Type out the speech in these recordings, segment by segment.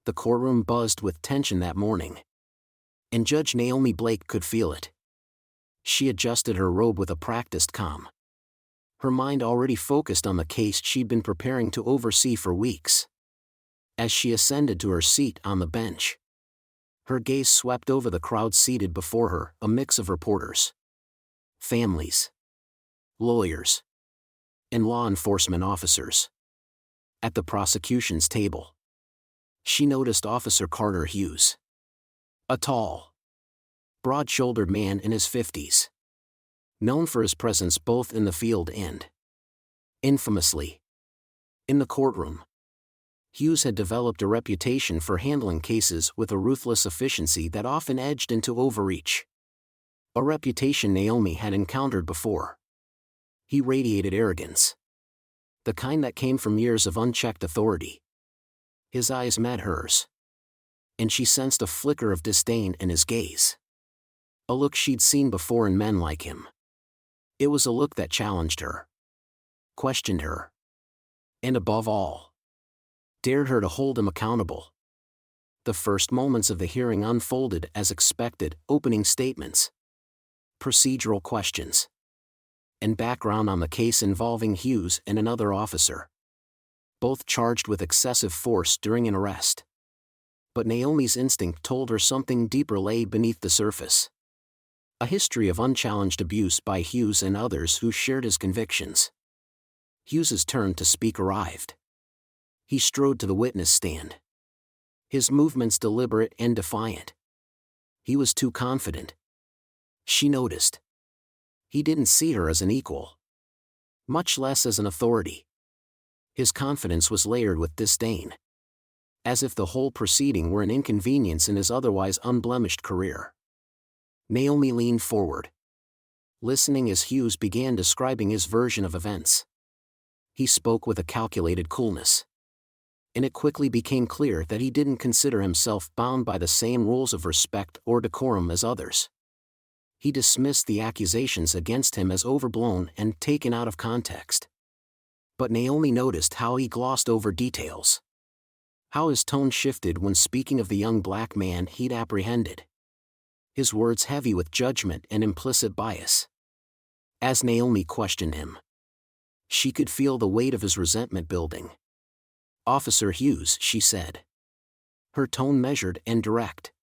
The courtroom buzzed with tension that morning. And Judge Naomi Blake could feel it. She adjusted her robe with a practiced calm. Her mind already focused on the case she'd been preparing to oversee for weeks. As she ascended to her seat on the bench, her gaze swept over the crowd seated before her, a mix of reporters, families, lawyers, and law enforcement officers. At the prosecution's table, she noticed Officer Carter Hughes, a tall, broad-shouldered man in his 50s, known for his presence both in the field and, infamously, in the courtroom. Hughes had developed a reputation for handling cases with a ruthless efficiency that often edged into overreach. A reputation Naomi had encountered before. He radiated arrogance, the kind that came from years of unchecked authority. His eyes met hers, and she sensed a flicker of disdain in his gaze. A look she'd seen before in men like him. It was a look that challenged her, questioned her, and above all, dared her to hold him accountable. The first moments of the hearing unfolded as expected: opening statements, procedural questions, and background on the case involving Hughes and another officer, both charged with excessive force during an arrest. But Naomi's instinct told her something deeper lay beneath the surface. A history of unchallenged abuse by Hughes and others who shared his convictions. Hughes's turn to speak arrived. He strode to the witness stand, his movements deliberate and defiant. He was too confident. She noticed. He didn't see her as an equal, much less as an authority. His confidence was layered with disdain, as if the whole proceeding were an inconvenience in his otherwise unblemished career. Naomi leaned forward, listening as Hughes began describing his version of events. He spoke with a calculated coolness, and it quickly became clear that he didn't consider himself bound by the same rules of respect or decorum as others. He dismissed the accusations against him as overblown and taken out of context. But Naomi noticed how he glossed over details, how his tone shifted when speaking of the young black man he'd apprehended, his words heavy with judgment and implicit bias. As Naomi questioned him, she could feel the weight of his resentment building. "Officer Hughes," she said, her tone measured and direct,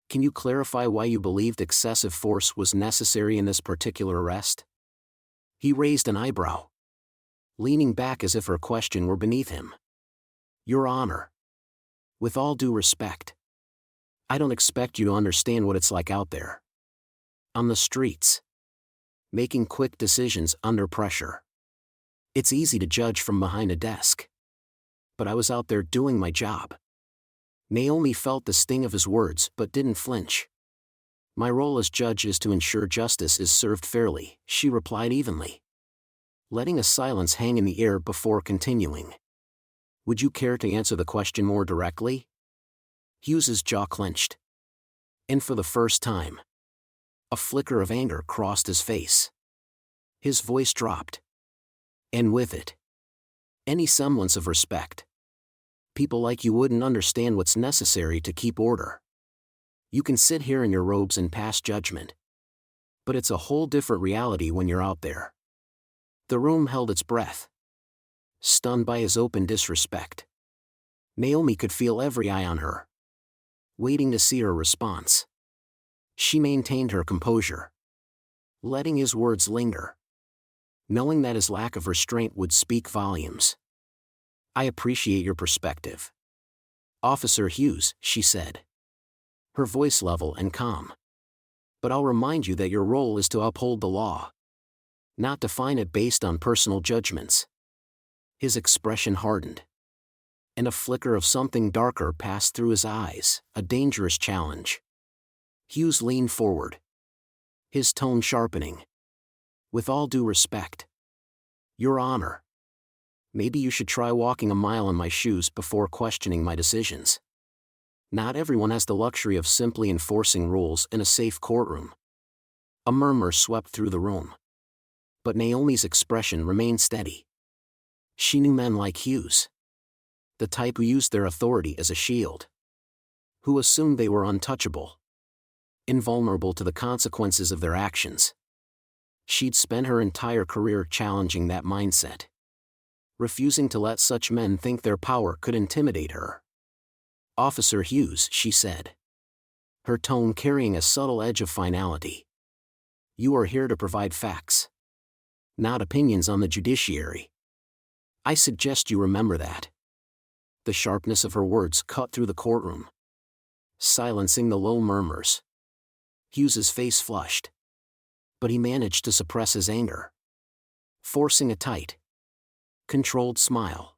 "can you clarify why you believed excessive force was necessary in this particular arrest?" He raised an eyebrow, leaning back as if her question were beneath him. "Your Honor, with all due respect, I don't expect you to understand what it's like out there, on the streets, making quick decisions under pressure. It's easy to judge from behind a desk. But I was out there doing my job." Naomi felt the sting of his words but didn't flinch. "My role as judge is to ensure justice is served fairly," she replied evenly, letting a silence hang in the air before continuing. "Would you care to answer the question more directly?" Hughes's jaw clenched, and for the first time, a flicker of anger crossed his face. His voice dropped, and with it, any semblance of respect. "People like you wouldn't understand what's necessary to keep order. You can sit here in your robes and pass judgment, but it's a whole different reality when you're out there." The room held its breath, stunned by his open disrespect. Naomi could feel every eye on her, waiting to see her response. She maintained her composure, letting his words linger, knowing that his lack of restraint would speak volumes. "I appreciate your perspective, Officer Hughes," she said, her voice level and calm. "But I'll remind you that your role is to uphold the law, not define it based on personal judgments." His expression hardened, and a flicker of something darker passed through his eyes, a dangerous challenge. Hughes leaned forward, his tone sharpening. "With all due respect, Your Honor, maybe you should try walking a mile in my shoes before questioning my decisions. Not everyone has the luxury of simply enforcing rules in a safe courtroom." A murmur swept through the room, but Naomi's expression remained steady. She knew men like Hughes, The type who used their authority as a shield. Who assumed they were untouchable. Invulnerable to the consequences of their actions. She'd spent her entire career challenging that mindset. Refusing to let such men think their power could intimidate her. "Officer Hughes," she said. Her tone carrying a subtle edge of finality. "You are here to provide facts. Not opinions on the judiciary. I suggest you remember that." The sharpness of her words cut through the courtroom, silencing the low murmurs. Hughes's face flushed. But he managed to suppress his anger. Forcing a tight, controlled smile.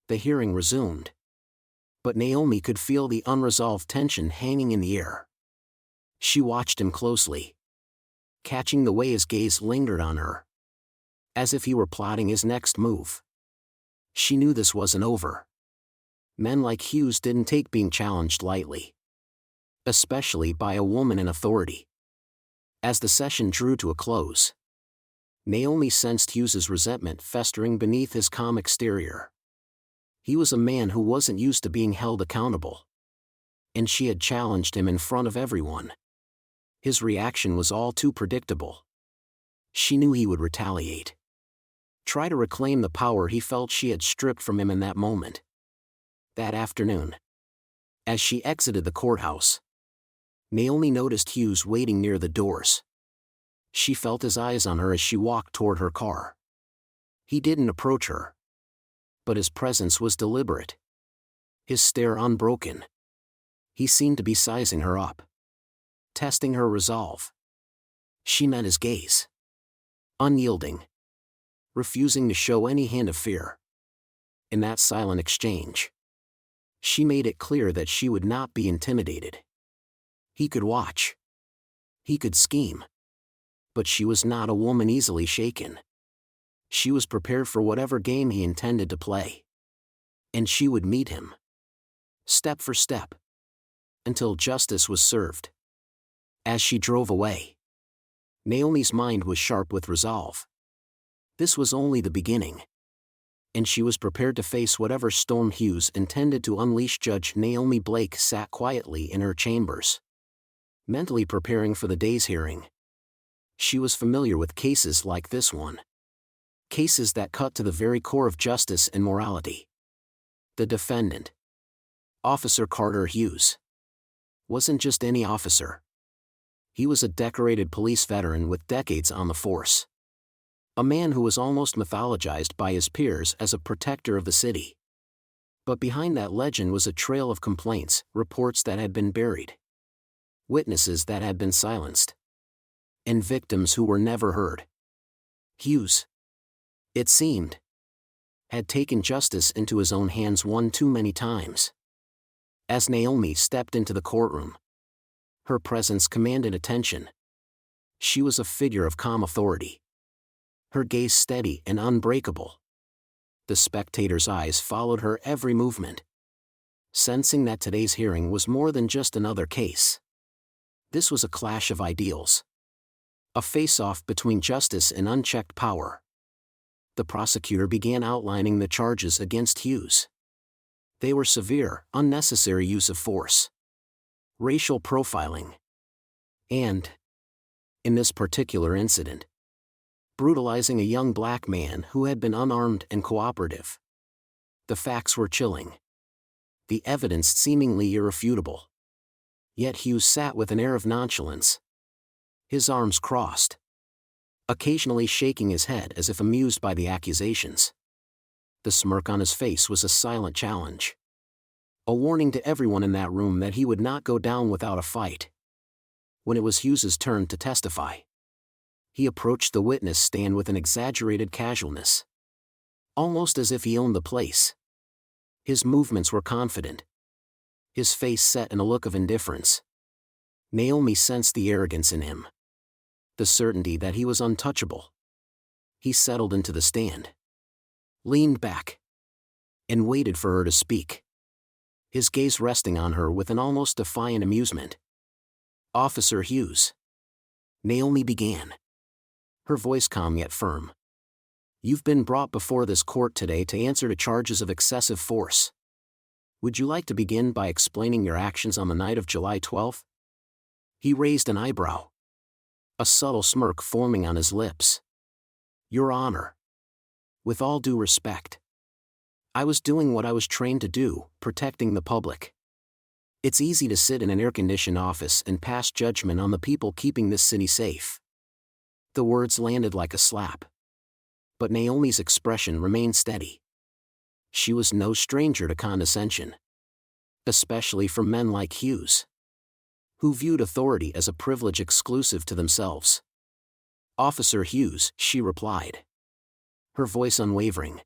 The hearing resumed. But Naomi could feel the unresolved tension hanging in the air. She watched him closely, catching the way his gaze lingered on her, as if he were plotting his next move. She knew this wasn't over. Men like Hughes didn't take being challenged lightly, especially by a woman in authority. As the session drew to a close, Naomi sensed Hughes's resentment festering beneath his calm exterior. He was a man who wasn't used to being held accountable. And she had challenged him in front of everyone. His reaction was all too predictable. She knew he would retaliate. Try to reclaim the power he felt she had stripped from him in that moment. That afternoon, as she exited the courthouse, Naomi noticed Hughes waiting near the doors. She felt his eyes on her as she walked toward her car. He didn't approach her, but his presence was deliberate. His stare unbroken. He seemed to be sizing her up, testing her resolve. She met his gaze. Unyielding. Refusing to show any hint of fear. In that silent exchange, she made it clear that she would not be intimidated. He could watch. He could scheme. But she was not a woman easily shaken. She was prepared for whatever game he intended to play. And she would meet him, step for step, until justice was served. As she drove away, Naomi's mind was sharp with resolve. This was only the beginning. And she was prepared to face whatever storm Hughes intended to unleash. Judge Naomi Blake sat quietly in her chambers, mentally preparing for the day's hearing. She was familiar with cases like this one. Cases that cut to the very core of justice and morality. The defendant, Officer Carter Hughes, wasn't just any officer. He was a decorated police veteran with decades on the force. A man who was almost mythologized by his peers as a protector of the city. But behind that legend was a trail of complaints, reports that had been buried, witnesses that had been silenced, and victims who were never heard. Hughes, it seemed, had taken justice into his own hands one too many times. As Naomi stepped into the courtroom, her presence commanded attention. She was a figure of calm authority, her gaze steady and unbreakable. The spectators' eyes followed her every movement, sensing that today's hearing was more than just another case. This was a clash of ideals. A face-off between justice and unchecked power. The prosecutor began outlining the charges against Hughes. They were severe, unnecessary use of force, racial profiling, and, in this particular incident, brutalizing a young black man who had been unarmed and cooperative. The facts were chilling. The evidence seemingly irrefutable. Yet Hughes sat with an air of nonchalance, his arms crossed, occasionally shaking his head as if amused by the accusations. The smirk on his face was a silent challenge, a warning to everyone in that room that he would not go down without a fight. When it was Hughes's turn to testify, he approached the witness stand with an exaggerated casualness, almost as if he owned the place. His movements were confident, his face set in a look of indifference. Naomi sensed the arrogance in him, the certainty that he was untouchable. He settled into the stand, leaned back, and waited for her to speak, his gaze resting on her with an almost defiant amusement. "Officer Hughes," Naomi began, her voice calm yet firm, You've been brought before this court today to answer to charges of excessive force. Would you like to begin by explaining your actions on the night of July 12th? He raised an eyebrow, a subtle smirk forming on his lips. Your Honor. With all due respect, I was doing what I was trained to do, protecting the public. It's easy to sit in an air-conditioned office and pass judgment on the people keeping this city safe. The words landed like a slap. But Naomi's expression remained steady. She was no stranger to condescension, especially from men like Hughes, who viewed authority as a privilege exclusive to themselves. Officer Hughes, she replied, her voice unwavering.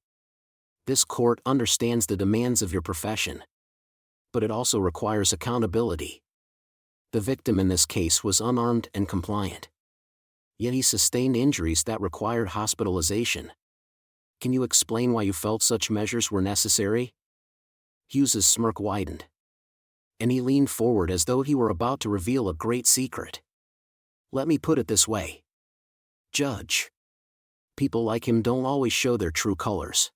This court understands the demands of your profession, but it also requires accountability. The victim in this case was unarmed and compliant, yet he sustained injuries that required hospitalization. Can you explain why you felt such measures were necessary? Hughes's smirk widened, and he leaned forward as though he were about to reveal a great secret. Let me put it this way, Judge. People like him don't always show their true colors.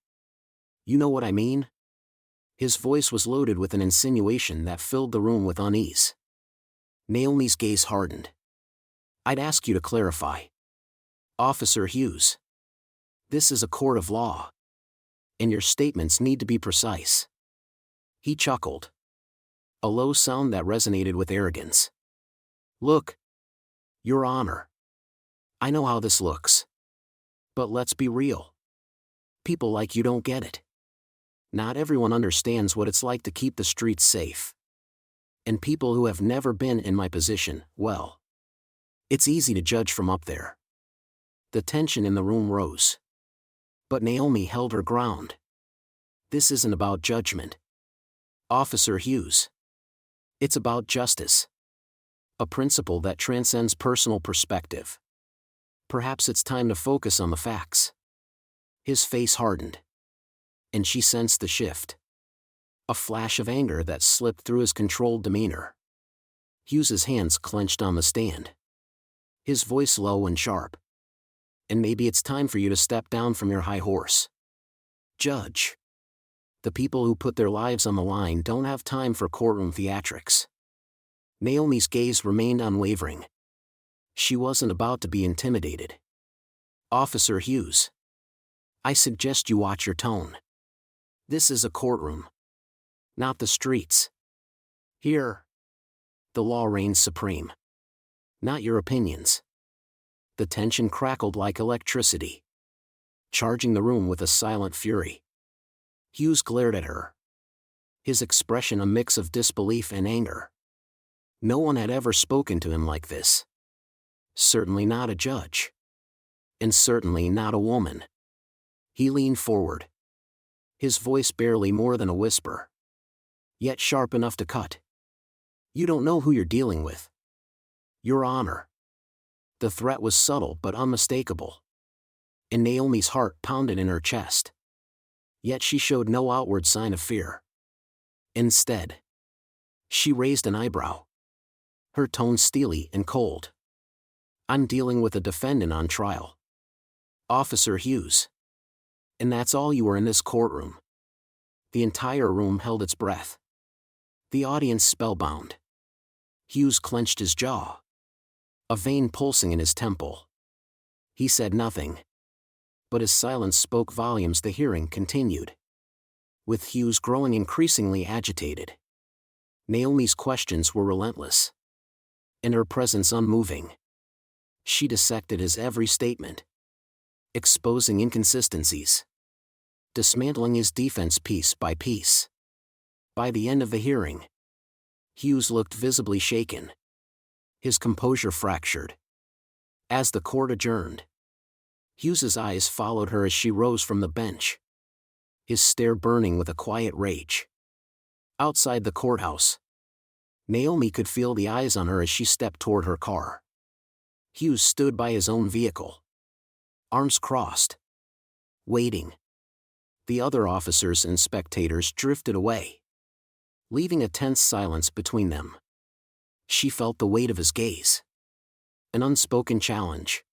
You know what I mean? His voice was loaded with an insinuation that filled the room with unease. Naomi's gaze hardened. I'd ask you to clarify. Officer Hughes. This is a court of law, and your statements need to be precise. He chuckled, a low sound that resonated with arrogance. Look, Your Honor. I know how this looks. But let's be real. People like you don't get it. Not everyone understands what it's like to keep the streets safe. And people who have never been in my position, well, it's easy to judge from up there. The tension in the room rose. But Naomi held her ground. This isn't about judgment, Officer Hughes. It's about justice. A principle that transcends personal perspective. Perhaps it's time to focus on the facts. His face hardened, and she sensed the shift. A flash of anger that slipped through his controlled demeanor. Hughes's hands clenched on the stand, his voice low and sharp. And maybe it's time for you to step down from your high horse. Judge. The people who put their lives on the line don't have time for courtroom theatrics. Naomi's gaze remained unwavering. She wasn't about to be intimidated. Officer Hughes. I suggest you watch your tone. This is a courtroom, not the streets. Here, the law reigns supreme, not your opinions. The tension crackled like electricity, charging the room with a silent fury. Hughes glared at her, his expression a mix of disbelief and anger. No one had ever spoken to him like this. Certainly not a judge. And certainly not a woman. He leaned forward, his voice barely more than a whisper, yet sharp enough to cut. You don't know who you're dealing with. Your Honor. The threat was subtle but unmistakable. And Naomi's heart pounded in her chest. Yet she showed no outward sign of fear. Instead, she raised an eyebrow, her tone steely and cold. I'm dealing with a defendant on trial, Officer Hughes. And that's all you were in this courtroom. The entire room held its breath, the audience spellbound. Hughes clenched his jaw, a vein pulsing in his temple. He said nothing, but his silence spoke volumes. The hearing continued, with Hughes growing increasingly agitated. Naomi's questions were relentless, and her presence unmoving. She dissected his every statement, exposing inconsistencies, dismantling his defense piece by piece. By the end of the hearing, Hughes looked visibly shaken, his composure fractured. As the court adjourned, Hughes's eyes followed her as she rose from the bench, his stare burning with a quiet rage. Outside the courthouse, Naomi could feel the eyes on her as she stepped toward her car. Hughes stood by his own vehicle, arms crossed, waiting. The other officers and spectators drifted away, leaving a tense silence between them. She felt the weight of his gaze, an unspoken challenge,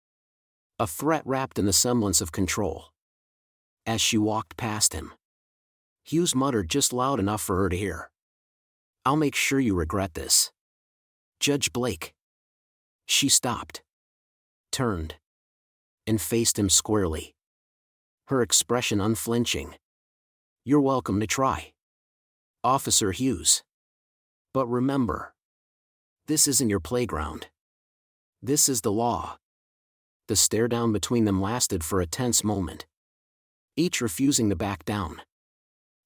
a threat wrapped in the semblance of control. As she walked past him, Hughes muttered just loud enough for her to hear. "I'll make sure you regret this. Judge Blake." She stopped, turned, and faced him squarely, her expression unflinching. "You're welcome to try, Officer Hughes. But remember, this isn't your playground. This is the law." The stare down between them lasted for a tense moment, each refusing to back down.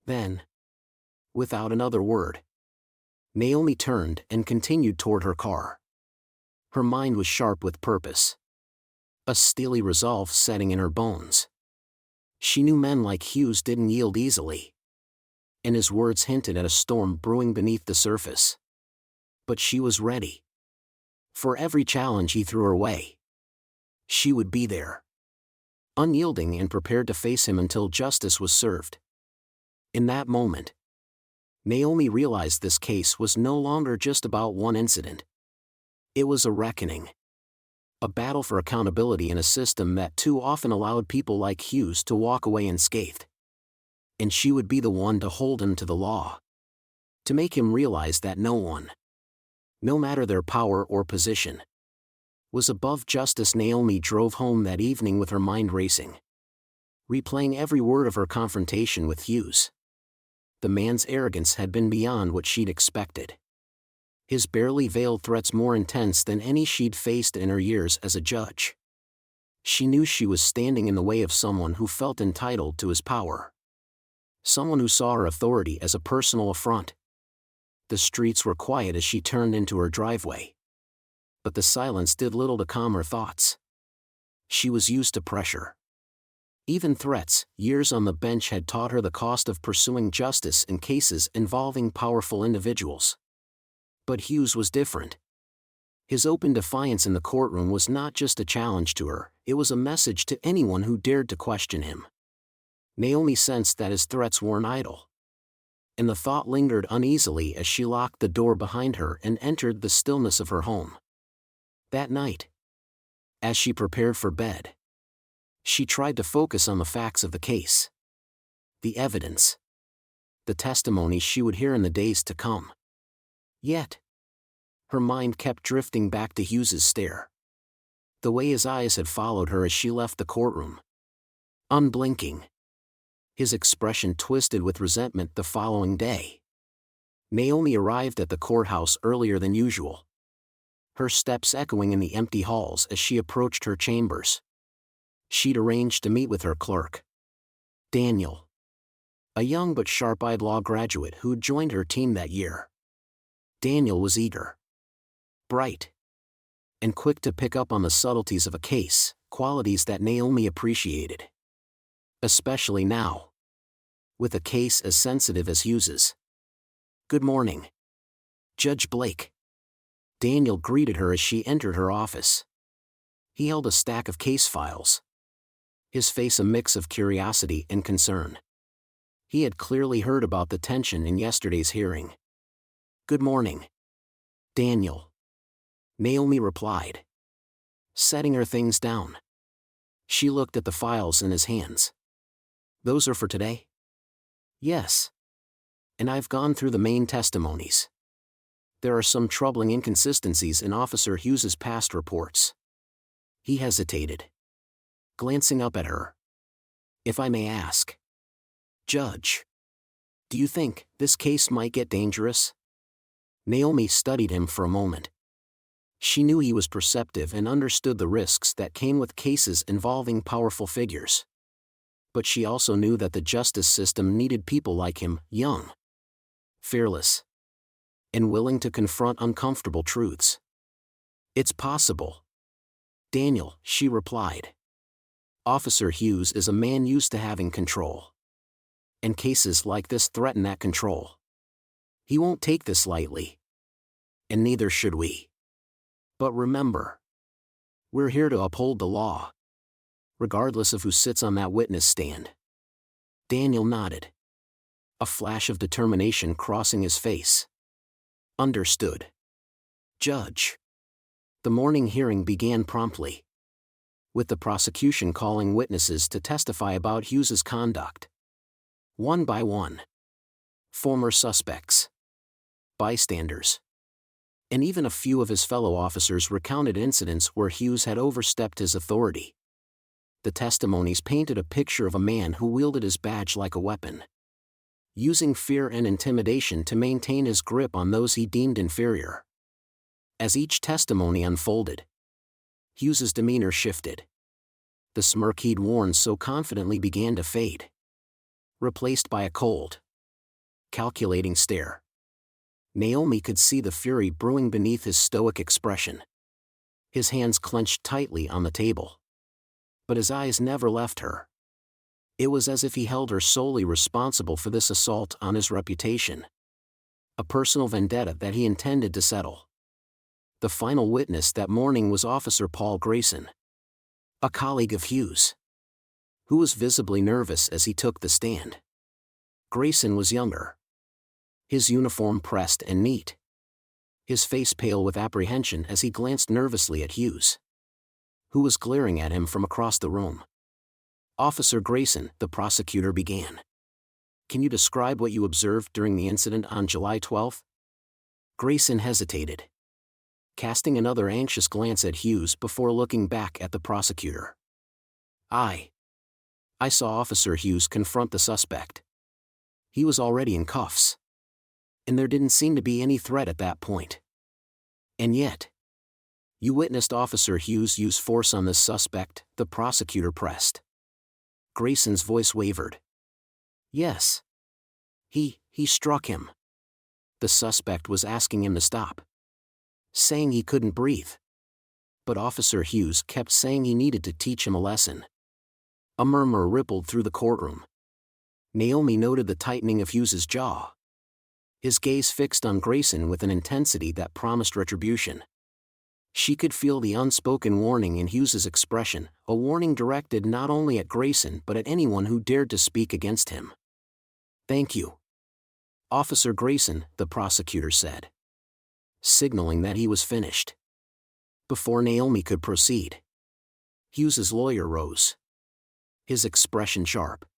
Then, without another word, Naomi turned and continued toward her car. Her mind was sharp with purpose, a steely resolve setting in her bones. She knew men like Hughes didn't yield easily, and his words hinted at a storm brewing beneath the surface. But she was ready. For every challenge he threw her way, she would be there, unyielding and prepared to face him until justice was served. In that moment, Naomi realized this case was no longer just about one incident. It was a reckoning. A battle for accountability in a system that too often allowed people like Hughes to walk away unscathed. And she would be the one to hold him to the law, to make him realize that no one, no matter their power or position, was above justice. Naomi drove home that evening with her mind racing, replaying every word of her confrontation with Hughes. The man's arrogance had been beyond what she'd expected, his barely veiled threats more intense than any she'd faced in her years as a judge. She knew she was standing in the way of someone who felt entitled to his power, someone who saw her authority as a personal affront. The streets were quiet as she turned into her driveway, but the silence did little to calm her thoughts. She was used to pressure. Even threats, years on the bench had taught her the cost of pursuing justice in cases involving powerful individuals. But Hughes was different. His open defiance in the courtroom was not just a challenge to her, it was a message to anyone who dared to question him. Naomi sensed that his threats weren't idle, and the thought lingered uneasily as she locked the door behind her and entered the stillness of her home. That night, as she prepared for bed, she tried to focus on the facts of the case, the evidence, the testimonies she would hear in the days to come. Yet, her mind kept drifting back to Hughes's stare, the way his eyes had followed her as she left the courtroom, unblinking, his expression twisted with resentment the following day. Naomi arrived at the courthouse earlier than usual, her steps echoing in the empty halls as she approached her chambers. She'd arranged to meet with her clerk, Daniel, a young but sharp-eyed law graduate who'd joined her team that year. Daniel was eager, bright, and quick to pick up on the subtleties of a case, qualities that Naomi appreciated, especially now, with a case as sensitive as Hughes's. "Good morning, Judge Blake." Daniel greeted her as she entered her office. He held a stack of case files, his face a mix of curiosity and concern. He had clearly heard about the tension in yesterday's hearing. "Good morning, Daniel," Naomi replied, setting her things down. She looked at the files in his hands. "Those are for today?" "Yes. And I've gone through the main testimonies. There are some troubling inconsistencies in Officer Hughes's past reports." He hesitated, glancing up at her. "If I may ask, Judge, do you think this case might get dangerous?" Naomi studied him for a moment. She knew he was perceptive and understood the risks that came with cases involving powerful figures. But she also knew that the justice system needed people like him, young, fearless, and willing to confront uncomfortable truths. "It's possible, Daniel," she replied. "Officer Hughes is a man used to having control, and cases like this threaten that control. He won't take this lightly, and neither should we. But remember, we're here to uphold the law, regardless of who sits on that witness stand." Daniel nodded, a flash of determination crossing his face. "Understood, Judge." The morning hearing began promptly. with the prosecution calling witnesses to testify about Hughes's conduct. One by one. Former suspects, bystanders, and even a few of his fellow officers recounted incidents where Hughes had overstepped his authority. The testimonies painted a picture of a man who wielded his badge like a weapon, using fear and intimidation to maintain his grip on those he deemed inferior. As each testimony unfolded, Hughes's demeanor shifted. The smirk he'd worn so confidently began to fade, replaced by a cold, calculating stare. Naomi could see the fury brewing beneath his stoic expression. His hands clenched tightly on the table, but his eyes never left her. It was as if he held her solely responsible for this assault on his reputation, a personal vendetta that he intended to settle. The final witness that morning was Officer Paul Grayson, a colleague of Hughes, who was visibly nervous as he took the stand. Grayson was younger, his uniform pressed and neat, his face pale with apprehension as he glanced nervously at Hughes, who was glaring at him from across the room. "Officer Grayson," the prosecutor began, "can you describe what you observed during the incident on July 12th? Grayson hesitated, casting another anxious glance at Hughes before looking back at the prosecutor. I saw Officer Hughes confront the suspect. He was already in cuffs, and there didn't seem to be any threat at that point. And yet, you witnessed Officer Hughes use force on this suspect," the prosecutor pressed. Grayson's voice wavered. "Yes. He struck him." The suspect was asking him to stop, saying he couldn't breathe. But Officer Hughes kept saying he needed to teach him a lesson. A murmur rippled through the courtroom. Naomi noted the tightening of Hughes's jaw, his gaze fixed on Grayson with an intensity that promised retribution. She could feel the unspoken warning in Hughes's expression, a warning directed not only at Grayson but at anyone who dared to speak against him. "Thank you, Officer Grayson," the prosecutor said, signaling that he was finished. Before Naomi could proceed, Hughes's lawyer rose, his expression sharp.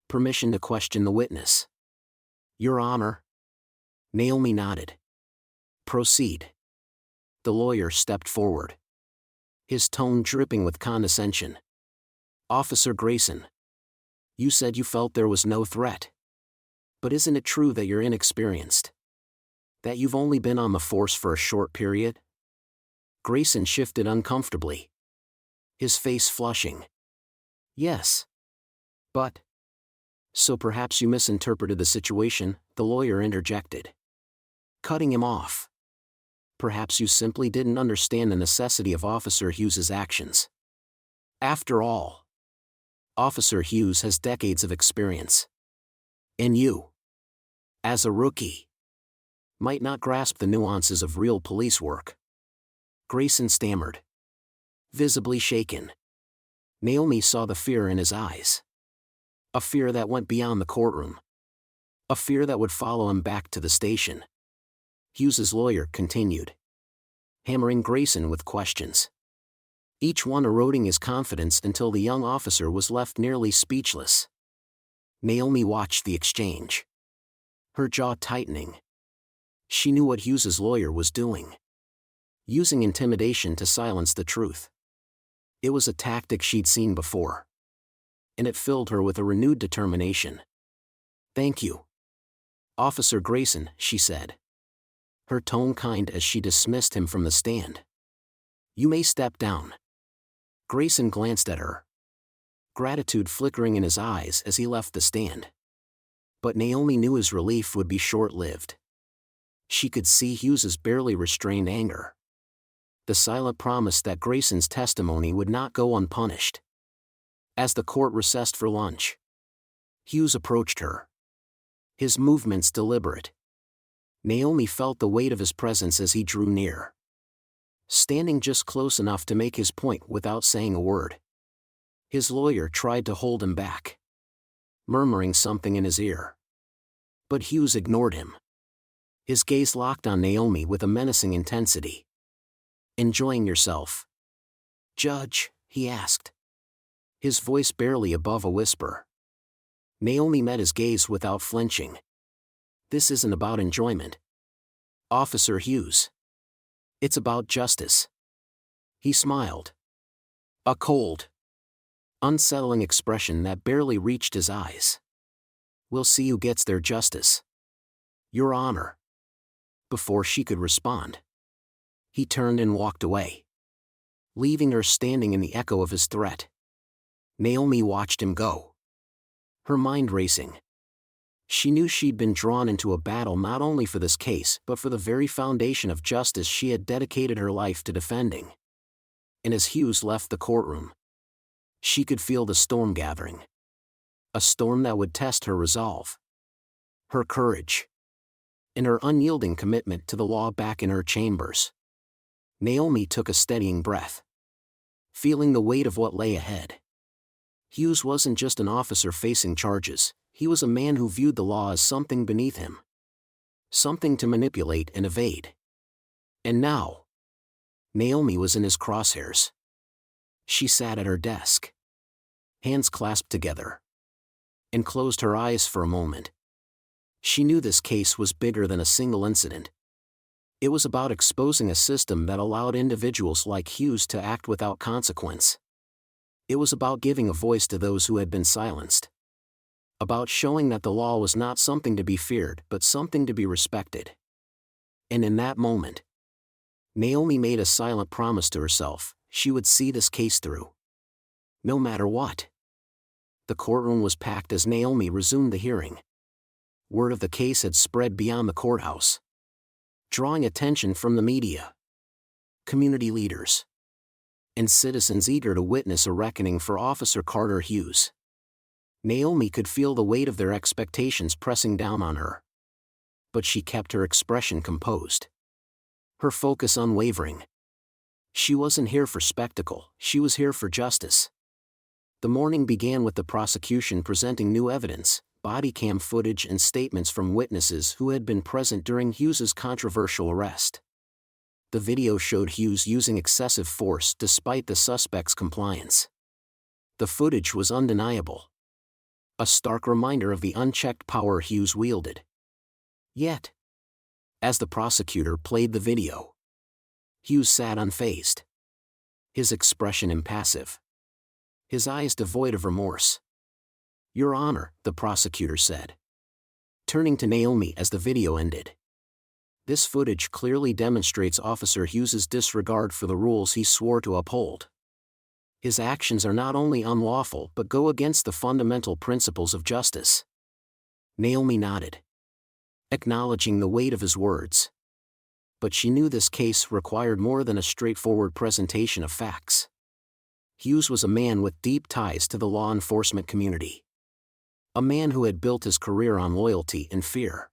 "Permission to question the witness." "Your Honor." Naomi nodded. "Proceed." The lawyer stepped forward, his tone dripping with condescension. "Officer Grayson, you said you felt there was no threat. But isn't it true that you're inexperienced? That you've only been on the force for a short period?" Grayson shifted uncomfortably, his face flushing. "Yes. But..." "So perhaps you misinterpreted the situation," the lawyer interjected, cutting him off. "Perhaps you simply didn't understand the necessity of Officer Hughes's actions. After all, Officer Hughes has decades of experience. And you, as a rookie, might not grasp the nuances of real police work." Grayson stammered, visibly shaken. Naomi saw the fear in his eyes. A fear that went beyond the courtroom. A fear that would follow him back to the station. Hughes's lawyer continued, hammering Grayson with questions, each one eroding his confidence until the young officer was left nearly speechless. Naomi watched the exchange, her jaw tightening. She knew what Hughes's lawyer was doing, using intimidation to silence the truth. It was a tactic she'd seen before, and it filled her with a renewed determination. "Thank you, Officer Grayson," she said, her tone kind as she dismissed him from the stand. "You may step down." Grayson glanced at her, gratitude flickering in his eyes as he left the stand. But Naomi knew his relief would be short-lived. She could see Hughes's barely restrained anger, the silent promise that Grayson's testimony would not go unpunished. As the court recessed for lunch, Hughes approached her, his movements deliberate. Naomi felt the weight of his presence as he drew near, standing just close enough to make his point without saying a word. His lawyer tried to hold him back, murmuring something in his ear. But Hughes ignored him, his gaze locked on Naomi with a menacing intensity. "Enjoying yourself, Judge?" he asked, his voice barely above a whisper. Naomi met his gaze without flinching. This isn't about enjoyment, Officer Hughes. It's about justice. He smiled. A cold, unsettling expression that barely reached his eyes. We'll see who gets their justice, Your Honor. Before she could respond, he turned and walked away, leaving her standing in the echo of his threat. Naomi watched him go, her mind racing. She knew she'd been drawn into a battle not only for this case but for the very foundation of justice she had dedicated her life to defending. And as Hughes left the courtroom, she could feel the storm gathering. A storm that would test her resolve, her courage, and her unyielding commitment to the law back in her chambers. Naomi took a steadying breath, feeling the weight of what lay ahead. Hughes wasn't just an officer facing charges, he was a man who viewed the law as something beneath him, something to manipulate and evade. And now, Naomi was in his crosshairs. She sat at her desk, hands clasped together, and closed her eyes for a moment. She knew this case was bigger than a single incident. It was about exposing a system that allowed individuals like Hughes to act without consequence. It was about giving a voice to those who had been silenced. About showing that the law was not something to be feared but something to be respected. And in that moment, Naomi made a silent promise to herself: she would see this case through, no matter what. The courtroom was packed as Naomi resumed the hearing. Word of the case had spread beyond the courthouse, drawing attention from the media, community leaders, and citizens eager to witness a reckoning for Officer Carter Hughes. Naomi could feel the weight of their expectations pressing down on her. But she kept her expression composed, her focus unwavering. She wasn't here for spectacle, she was here for justice. The morning began with the prosecution presenting new evidence, body cam footage and statements from witnesses who had been present during Hughes's controversial arrest. The video showed Hughes using excessive force despite the suspect's compliance. The footage was undeniable, a stark reminder of the unchecked power Hughes wielded. Yet, as the prosecutor played the video, Hughes sat unfazed, his expression impassive, his eyes devoid of remorse. Your Honor, the prosecutor said, turning to Naomi as the video ended. This footage clearly demonstrates Officer Hughes's disregard for the rules he swore to uphold. His actions are not only unlawful but go against the fundamental principles of justice. Naomi nodded, acknowledging the weight of his words. But she knew this case required more than a straightforward presentation of facts. Hughes was a man with deep ties to the law enforcement community. A man who had built his career on loyalty and fear.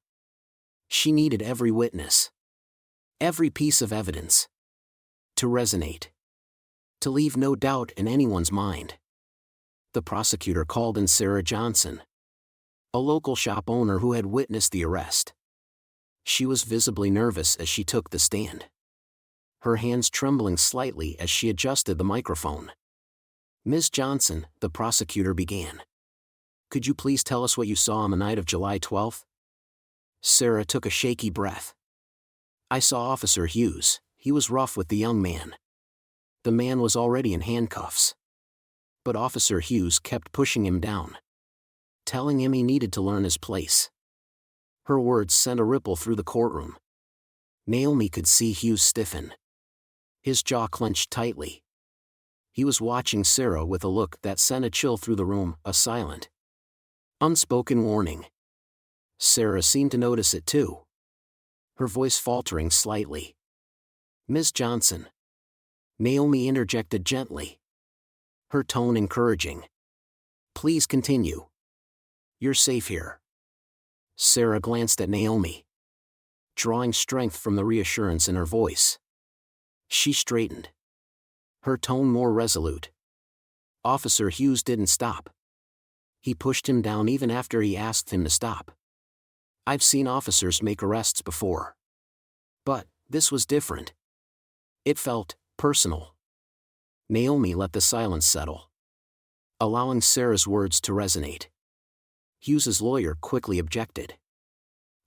She needed every witness, every piece of evidence, to resonate, to leave no doubt in anyone's mind. The prosecutor called in Sarah Johnson, a local shop owner who had witnessed the arrest. She was visibly nervous as she took the stand, her hands trembling slightly as she adjusted the microphone. Ms. Johnson, the prosecutor began. Could you please tell us what you saw on the night of July 12th? Sarah took a shaky breath. I saw Officer Hughes. He was rough with the young man. The man was already in handcuffs. But Officer Hughes kept pushing him down, telling him he needed to learn his place. Her words sent a ripple through the courtroom. Naomi could see Hughes stiffen, his jaw clenched tightly. He was watching Sarah with a look that sent a chill through the room, a silent, unspoken warning. Sarah seemed to notice it too, her voice faltering slightly. Ms. Johnson, Naomi interjected gently, her tone encouraging. Please continue. You're safe here. Sarah glanced at Naomi, drawing strength from the reassurance in her voice. She straightened, her tone more resolute. Officer Hughes didn't stop. He pushed him down even after he asked him to stop. I've seen officers make arrests before. But this was different. It felt personal. Naomi let the silence settle, allowing Sarah's words to resonate. Hughes's lawyer quickly objected,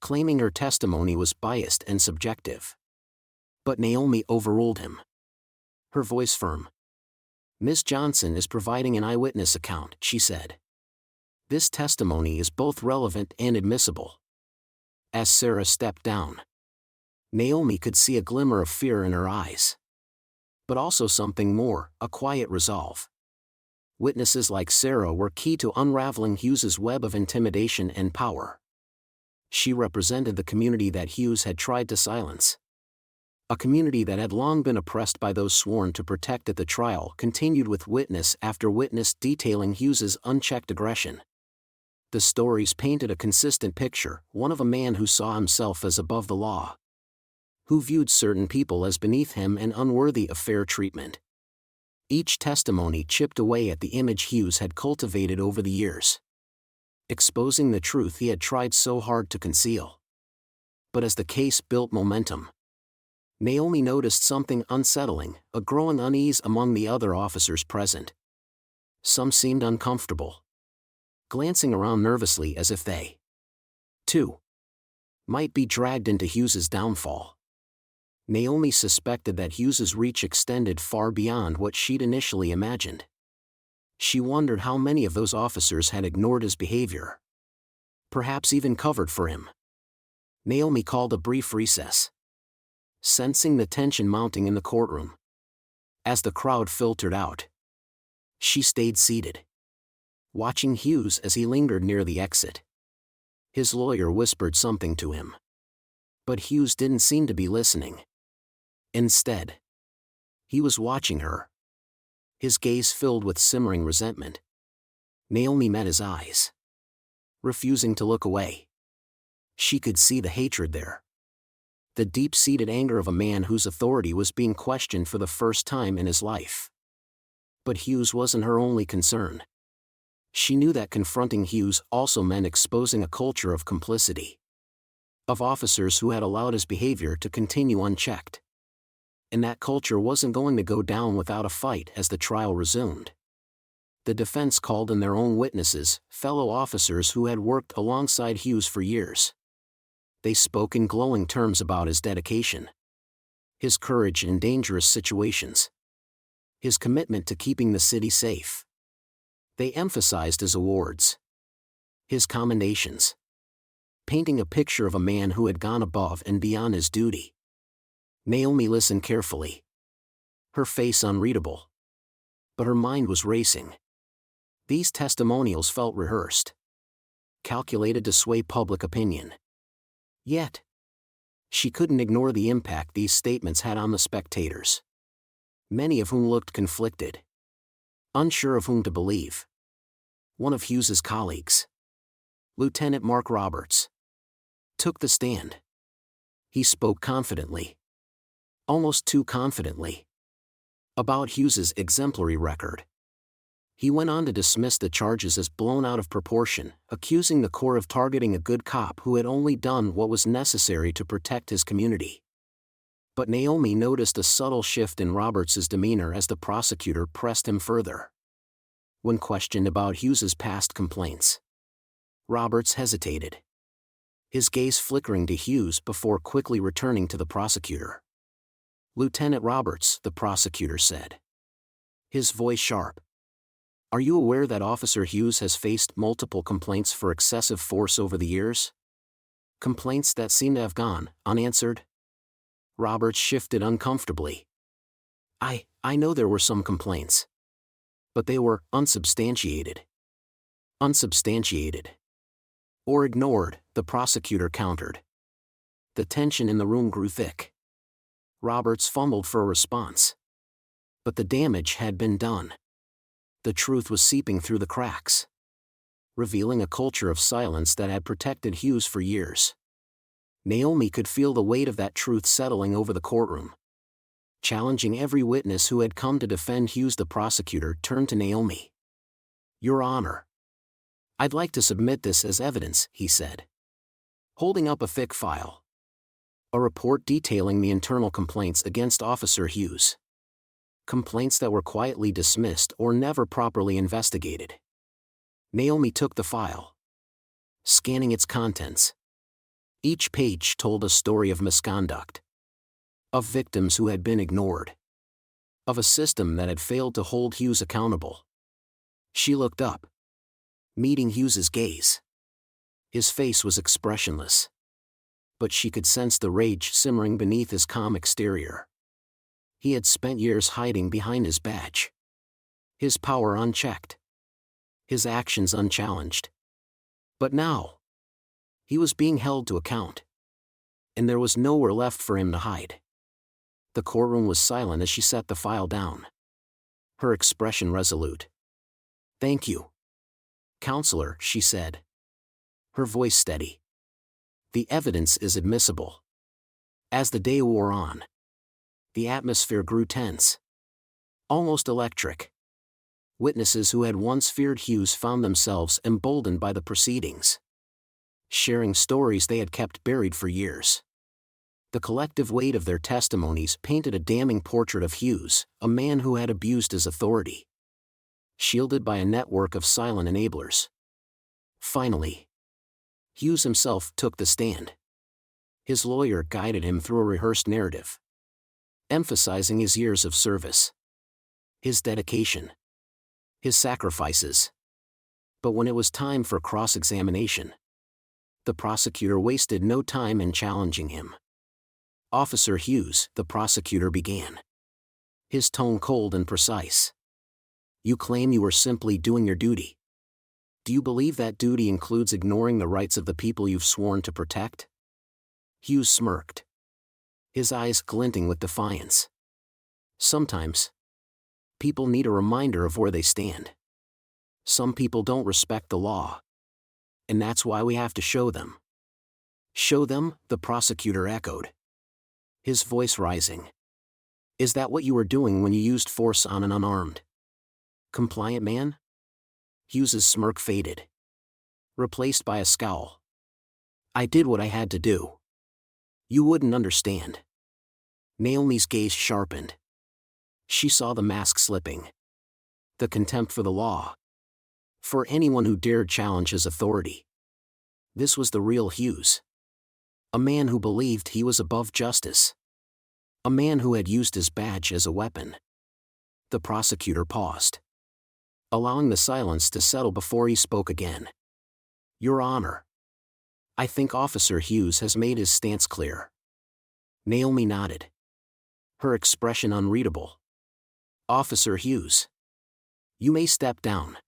claiming her testimony was biased and subjective. But Naomi overruled him, her voice firm. "Ms. Johnson is providing an eyewitness account," she said. "This testimony is both relevant and admissible." As Sarah stepped down, Naomi could see a glimmer of fear in her eyes. But also something more, a quiet resolve. Witnesses like Sarah were key to unraveling Hughes's web of intimidation and power. She represented the community that Hughes had tried to silence. A community that had long been oppressed by those sworn to protect at the trial continued with witness after witness detailing Hughes's unchecked aggression. The stories painted a consistent picture, one of a man who saw himself as above the law, who viewed certain people as beneath him and unworthy of fair treatment. Each testimony chipped away at the image Hughes had cultivated over the years, exposing the truth he had tried so hard to conceal. But as the case built momentum, Naomi noticed something unsettling, a growing unease among the other officers present. Some seemed uncomfortable, glancing around nervously as if they, too, might be dragged into Hughes's downfall. Naomi suspected that Hughes's reach extended far beyond what she'd initially imagined. She wondered how many of those officers had ignored his behavior, perhaps even covered for him. Naomi called a brief recess, sensing the tension mounting in the courtroom. As the crowd filtered out, she stayed seated, watching Hughes as he lingered near the exit. His lawyer whispered something to him, but Hughes didn't seem to be listening. Instead, he was watching her, his gaze filled with simmering resentment. Naomi met his eyes, refusing to look away. She could see the hatred there, the deep-seated anger of a man whose authority was being questioned for the first time in his life. But Hughes wasn't her only concern. She knew that confronting Hughes also meant exposing a culture of complicity, of officers who had allowed his behavior to continue unchecked. And that culture wasn't going to go down without a fight as the trial resumed. The defense called in their own witnesses, fellow officers who had worked alongside Hughes for years. They spoke in glowing terms about his dedication, his courage in dangerous situations, his commitment to keeping the city safe. They emphasized his awards, his commendations, painting a picture of a man who had gone above and beyond his duty. Naomi listened carefully, her face unreadable, but her mind was racing. These testimonials felt rehearsed, calculated to sway public opinion. Yet, she couldn't ignore the impact these statements had on the spectators, many of whom looked conflicted, unsure of whom to believe. One of Hughes's colleagues, Lieutenant Mark Roberts, took the stand. He spoke confidently, almost too confidently, about Hughes's exemplary record. He went on to dismiss the charges as blown out of proportion, accusing the Corps of targeting a good cop who had only done what was necessary to protect his community. But Naomi noticed a subtle shift in Roberts's demeanor as the prosecutor pressed him further. When questioned about Hughes's past complaints, Roberts hesitated, his gaze flickering to Hughes before quickly returning to the prosecutor. "Lieutenant Roberts," the prosecutor said, his voice sharp, "are you aware that Officer Hughes has faced multiple complaints for excessive force over the years? Complaints that seem to have gone unanswered?" Roberts shifted uncomfortably. I know there were some complaints, but they were unsubstantiated." Unsubstantiated. Or ignored, the prosecutor countered. The tension in the room grew thick. Roberts fumbled for a response, but the damage had been done. The truth was seeping through the cracks, revealing a culture of silence that had protected Hughes for years. Naomi could feel the weight of that truth settling over the courtroom, challenging every witness who had come to defend Hughes. The prosecutor turned to Naomi. "Your Honor, I'd like to submit this as evidence," he said, holding up a thick file. A report detailing the internal complaints against Officer Hughes. Complaints that were quietly dismissed or never properly investigated. Naomi took the file, scanning its contents. Each page told a story of misconduct, of victims who had been ignored, of a system that had failed to hold Hughes accountable. She looked up, meeting Hughes's gaze. His face was expressionless, but she could sense the rage simmering beneath his calm exterior. He had spent years hiding behind his badge, his power unchecked, his actions unchallenged. But now, he was being held to account, and there was nowhere left for him to hide. The courtroom was silent as she set the file down, her expression resolute. "Thank you, Counselor," she said, her voice steady. "The evidence is admissible." As the day wore on, the atmosphere grew tense, almost electric. Witnesses who had once feared Hughes found themselves emboldened by the proceedings, sharing stories they had kept buried for years. The collective weight of their testimonies painted a damning portrait of Hughes, a man who had abused his authority, shielded by a network of silent enablers. Finally, Hughes himself took the stand. His lawyer guided him through a rehearsed narrative, emphasizing his years of service, his dedication, his sacrifices. But when it was time for cross-examination, the prosecutor wasted no time in challenging him. "Officer Hughes," the prosecutor began, his tone cold and precise. "You claim you were simply doing your duty. Do you believe that duty includes ignoring the rights of the people you've sworn to protect?" Hughes smirked, his eyes glinting with defiance. "Sometimes, people need a reminder of where they stand. Some people don't respect the law, and that's why we have to show them." "Show them?" the prosecutor echoed, his voice rising. "Is that what you were doing when you used force on an unarmed, compliant man?" Hughes's smirk faded, replaced by a scowl. "I did what I had to do. You wouldn't understand." Naomi's gaze sharpened. She saw the mask slipping, the contempt for the law, for anyone who dared challenge his authority. This was the real Hughes. A man who believed he was above justice. A man who had used his badge as a weapon. The prosecutor paused, allowing the silence to settle before he spoke again. "Your Honor, I think Officer Hughes has made his stance clear." Naomi nodded, her expression unreadable. "Officer Hughes, you may step down."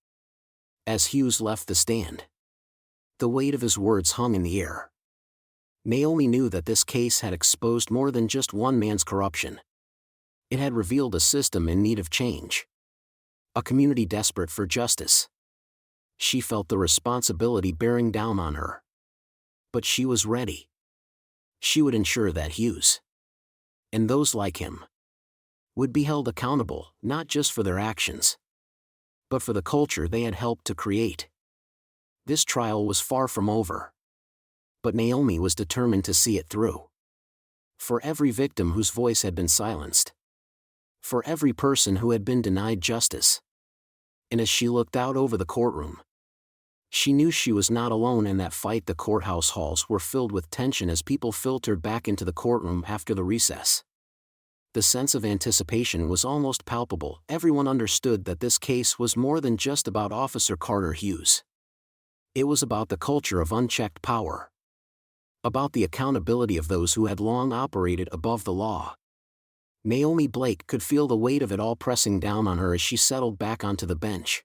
As Hughes left the stand, the weight of his words hung in the air. Naomi knew that this case had exposed more than just one man's corruption. It had revealed a system in need of change, a community desperate for justice. She felt the responsibility bearing down on her. But she was ready. She would ensure that Hughes, and those like him, would be held accountable not just for their actions, but for the culture they had helped to create. This trial was far from over, but Naomi was determined to see it through. For every victim whose voice had been silenced, for every person who had been denied justice. And as she looked out over the courtroom, she knew she was not alone in that fight. The courthouse halls were filled with tension as people filtered back into the courtroom after the recess. The sense of anticipation was almost palpable. Everyone understood that this case was more than just about Officer Carter Hughes. It was about the culture of unchecked power, about the accountability of those who had long operated above the law. Naomi Blake could feel the weight of it all pressing down on her as she settled back onto the bench.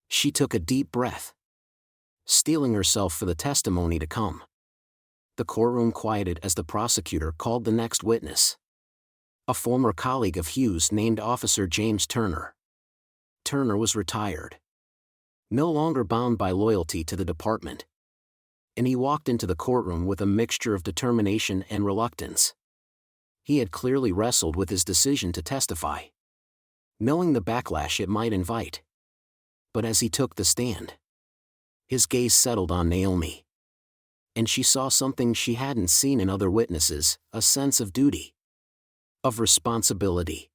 She took a deep breath, steeling herself for the testimony to come. The courtroom quieted as the prosecutor called the next witness, a former colleague of Hughes named Officer James Turner. Turner was retired, no longer bound by loyalty to the department, and he walked into the courtroom with a mixture of determination and reluctance. He had clearly wrestled with his decision to testify, knowing the backlash it might invite. But as he took the stand, his gaze settled on Naomi, and she saw something she hadn't seen in other witnesses, a sense of duty, of responsibility.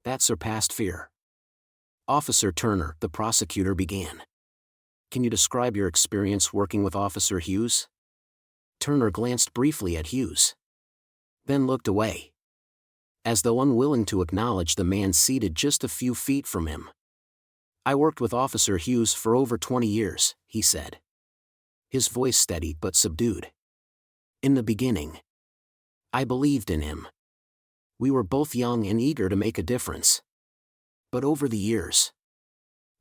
That surpassed fear. Officer Turner, the prosecutor began. Can you describe your experience working with Officer Hughes? Turner glanced briefly at Hughes. Then looked away, as though unwilling to acknowledge the man seated just a few feet from him. I worked with Officer Hughes for over 20 years, he said. His voice steady but subdued. In the beginning, I believed in him. We were both young and eager to make a difference. But over the years,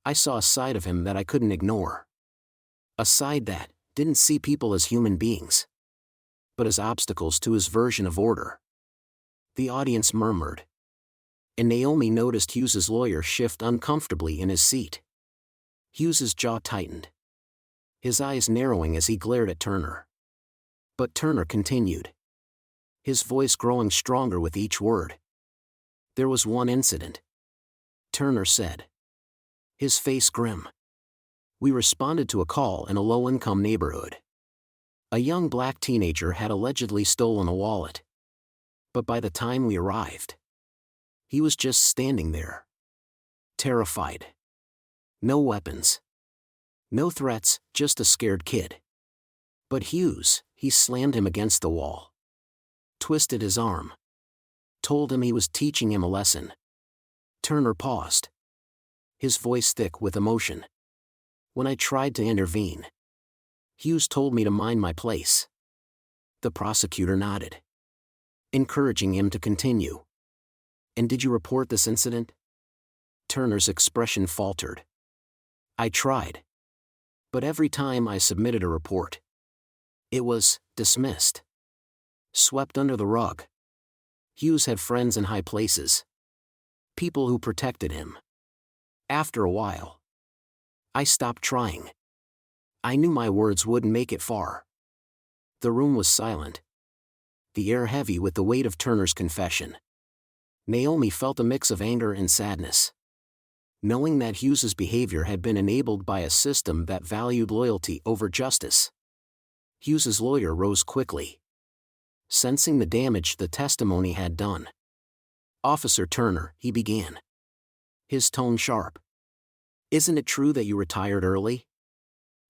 I saw a side of him that I couldn't ignore. A side that didn't see people as human beings, but as obstacles to his version of order. The audience murmured, and Naomi noticed Hughes's lawyer shift uncomfortably in his seat. Hughes's jaw tightened, his eyes narrowing as he glared at Turner. But Turner continued, his voice growing stronger with each word. There was one incident, Turner said, his face grim. We responded to a call in a low-income neighborhood. A young black teenager had allegedly stolen a wallet. But by the time we arrived, he was just standing there, terrified. No weapons. No threats, just a scared kid. But Hughes, he slammed him against the wall, twisted his arm, told him he was teaching him a lesson. Turner paused, his voice thick with emotion. When I tried to intervene, Hughes told me to mind my place. The prosecutor nodded, encouraging him to continue. And did you report this incident? Turner's expression faltered. I tried. But every time I submitted a report, it was dismissed, swept under the rug. Hughes had friends in high places, people who protected him. After a while, I stopped trying. I knew my words wouldn't make it far. The room was silent, the air heavy with the weight of Turner's confession. Naomi felt a mix of anger and sadness, knowing that Hughes's behavior had been enabled by a system that valued loyalty over justice. Hughes's lawyer rose quickly, sensing the damage the testimony had done. Officer Turner, he began, his tone sharp. Isn't it true that you retired early?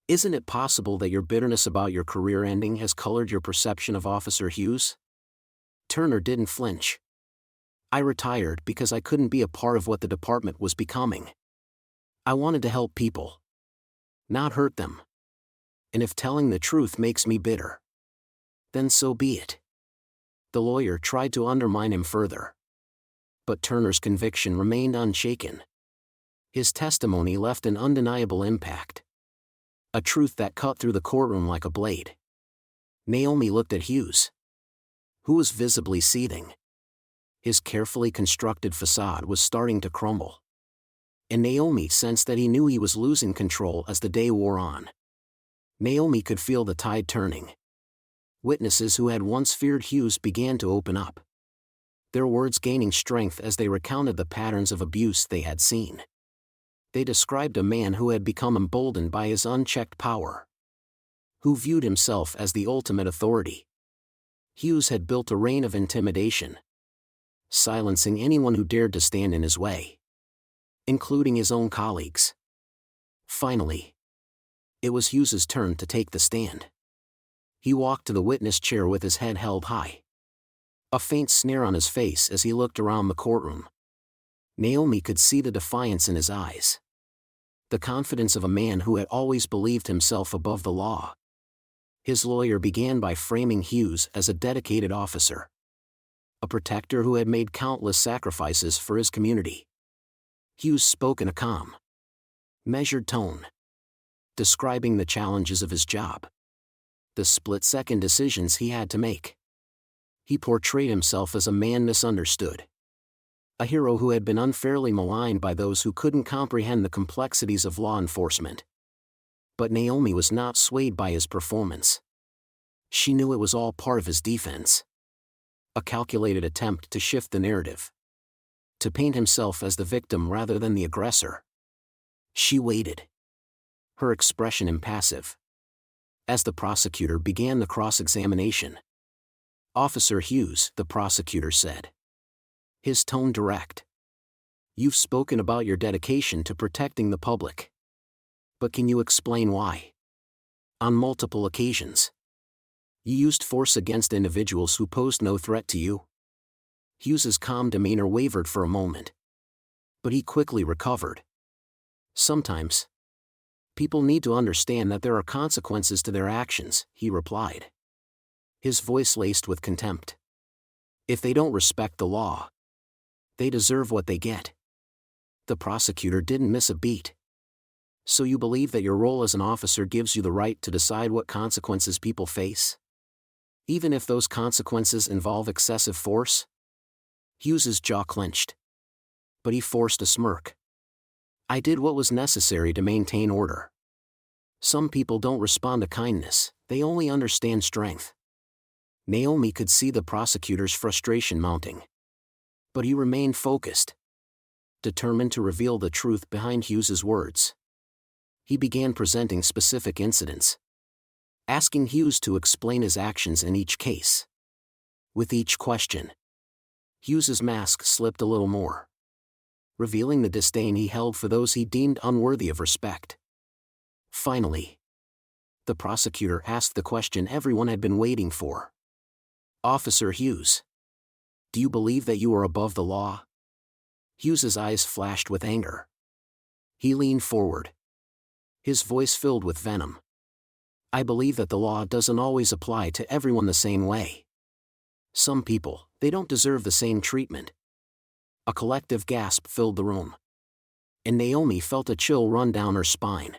Isn't it possible that your bitterness about your career ending has colored your perception of Officer Hughes? Turner didn't flinch. I retired because I couldn't be a part of what the department was becoming. I wanted to help people, not hurt them. And if telling the truth makes me bitter, then so be it. The lawyer tried to undermine him further, but Turner's conviction remained unshaken. His testimony left an undeniable impact, a truth that cut through the courtroom like a blade. Naomi looked at Hughes, who was visibly seething. His carefully constructed facade was starting to crumble, and Naomi sensed that he knew he was losing control as the day wore on. Naomi could feel the tide turning. Witnesses who had once feared Hughes began to open up, their words gaining strength as they recounted the patterns of abuse they had seen. They described a man who had become emboldened by his unchecked power, who viewed himself as the ultimate authority. Hughes had built a reign of intimidation, silencing anyone who dared to stand in his way, including his own colleagues. Finally, it was Hughes's turn to take the stand. He walked to the witness chair with his head held high, a faint sneer on his face as he looked around the courtroom. Naomi could see the defiance in his eyes, the confidence of a man who had always believed himself above the law. His lawyer began by framing Hughes as a dedicated officer, a protector who had made countless sacrifices for his community. Hughes spoke in a calm, measured tone, describing the challenges of his job, the split-second decisions he had to make. He portrayed himself as a man misunderstood, a hero who had been unfairly maligned by those who couldn't comprehend the complexities of law enforcement. But Naomi was not swayed by his performance. She knew it was all part of his defense, a calculated attempt to shift the narrative, to paint himself as the victim rather than the aggressor. She waited, her expression impassive, as the prosecutor began the cross-examination. Officer Hughes, the prosecutor said, his tone direct. You've spoken about your dedication to protecting the public. But can you explain why? On multiple occasions, you used force against individuals who posed no threat to you. Hughes's calm demeanor wavered for a moment, but he quickly recovered. Sometimes, people need to understand that there are consequences to their actions, he replied, his voice laced with contempt. If they don't respect the law, they deserve what they get. The prosecutor didn't miss a beat. So you believe that your role as an officer gives you the right to decide what consequences people face? Even if those consequences involve excessive force? Hughes's jaw clenched. But he forced a smirk. I did what was necessary to maintain order. Some people don't respond to kindness, they only understand strength. Naomi could see the prosecutor's frustration mounting. But he remained focused, determined to reveal the truth behind Hughes's words. He began presenting specific incidents, asking Hughes to explain his actions in each case. With each question, Hughes's mask slipped a little more, revealing the disdain he held for those he deemed unworthy of respect. Finally, the prosecutor asked the question everyone had been waiting for. Officer Hughes, do you believe that you are above the law? Hughes's eyes flashed with anger. He leaned forward, his voice filled with venom. I believe that the law doesn't always apply to everyone the same way. Some people, they don't deserve the same treatment. A collective gasp filled the room, and Naomi felt a chill run down her spine.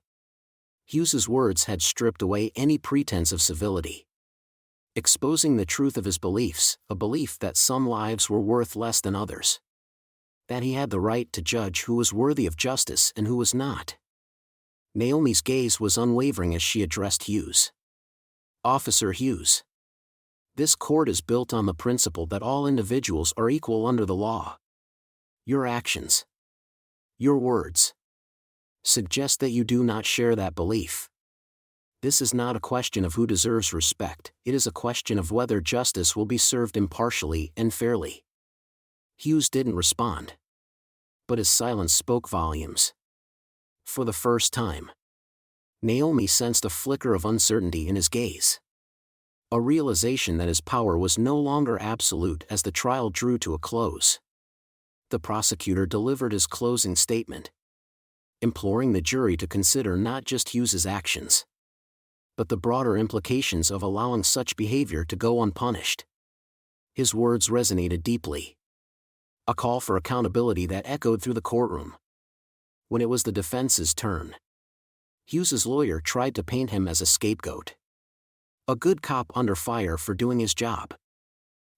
Hughes's words had stripped away any pretense of civility, exposing the truth of his beliefs, a belief that some lives were worth less than others, that he had the right to judge who was worthy of justice and who was not. Naomi's gaze was unwavering as she addressed Hughes. Officer Hughes, this court is built on the principle that all individuals are equal under the law. Your actions, your words, suggest that you do not share that belief. This is not a question of who deserves respect, it is a question of whether justice will be served impartially and fairly. Hughes didn't respond, but his silence spoke volumes. For the first time, Naomi sensed a flicker of uncertainty in his gaze, a realization that his power was no longer absolute as the trial drew to a close. The prosecutor delivered his closing statement, imploring the jury to consider not just Hughes's actions, but the broader implications of allowing such behavior to go unpunished. His words resonated deeply, a call for accountability that echoed through the courtroom. When it was the defense's turn, Hughes's lawyer tried to paint him as a scapegoat, a good cop under fire for doing his job.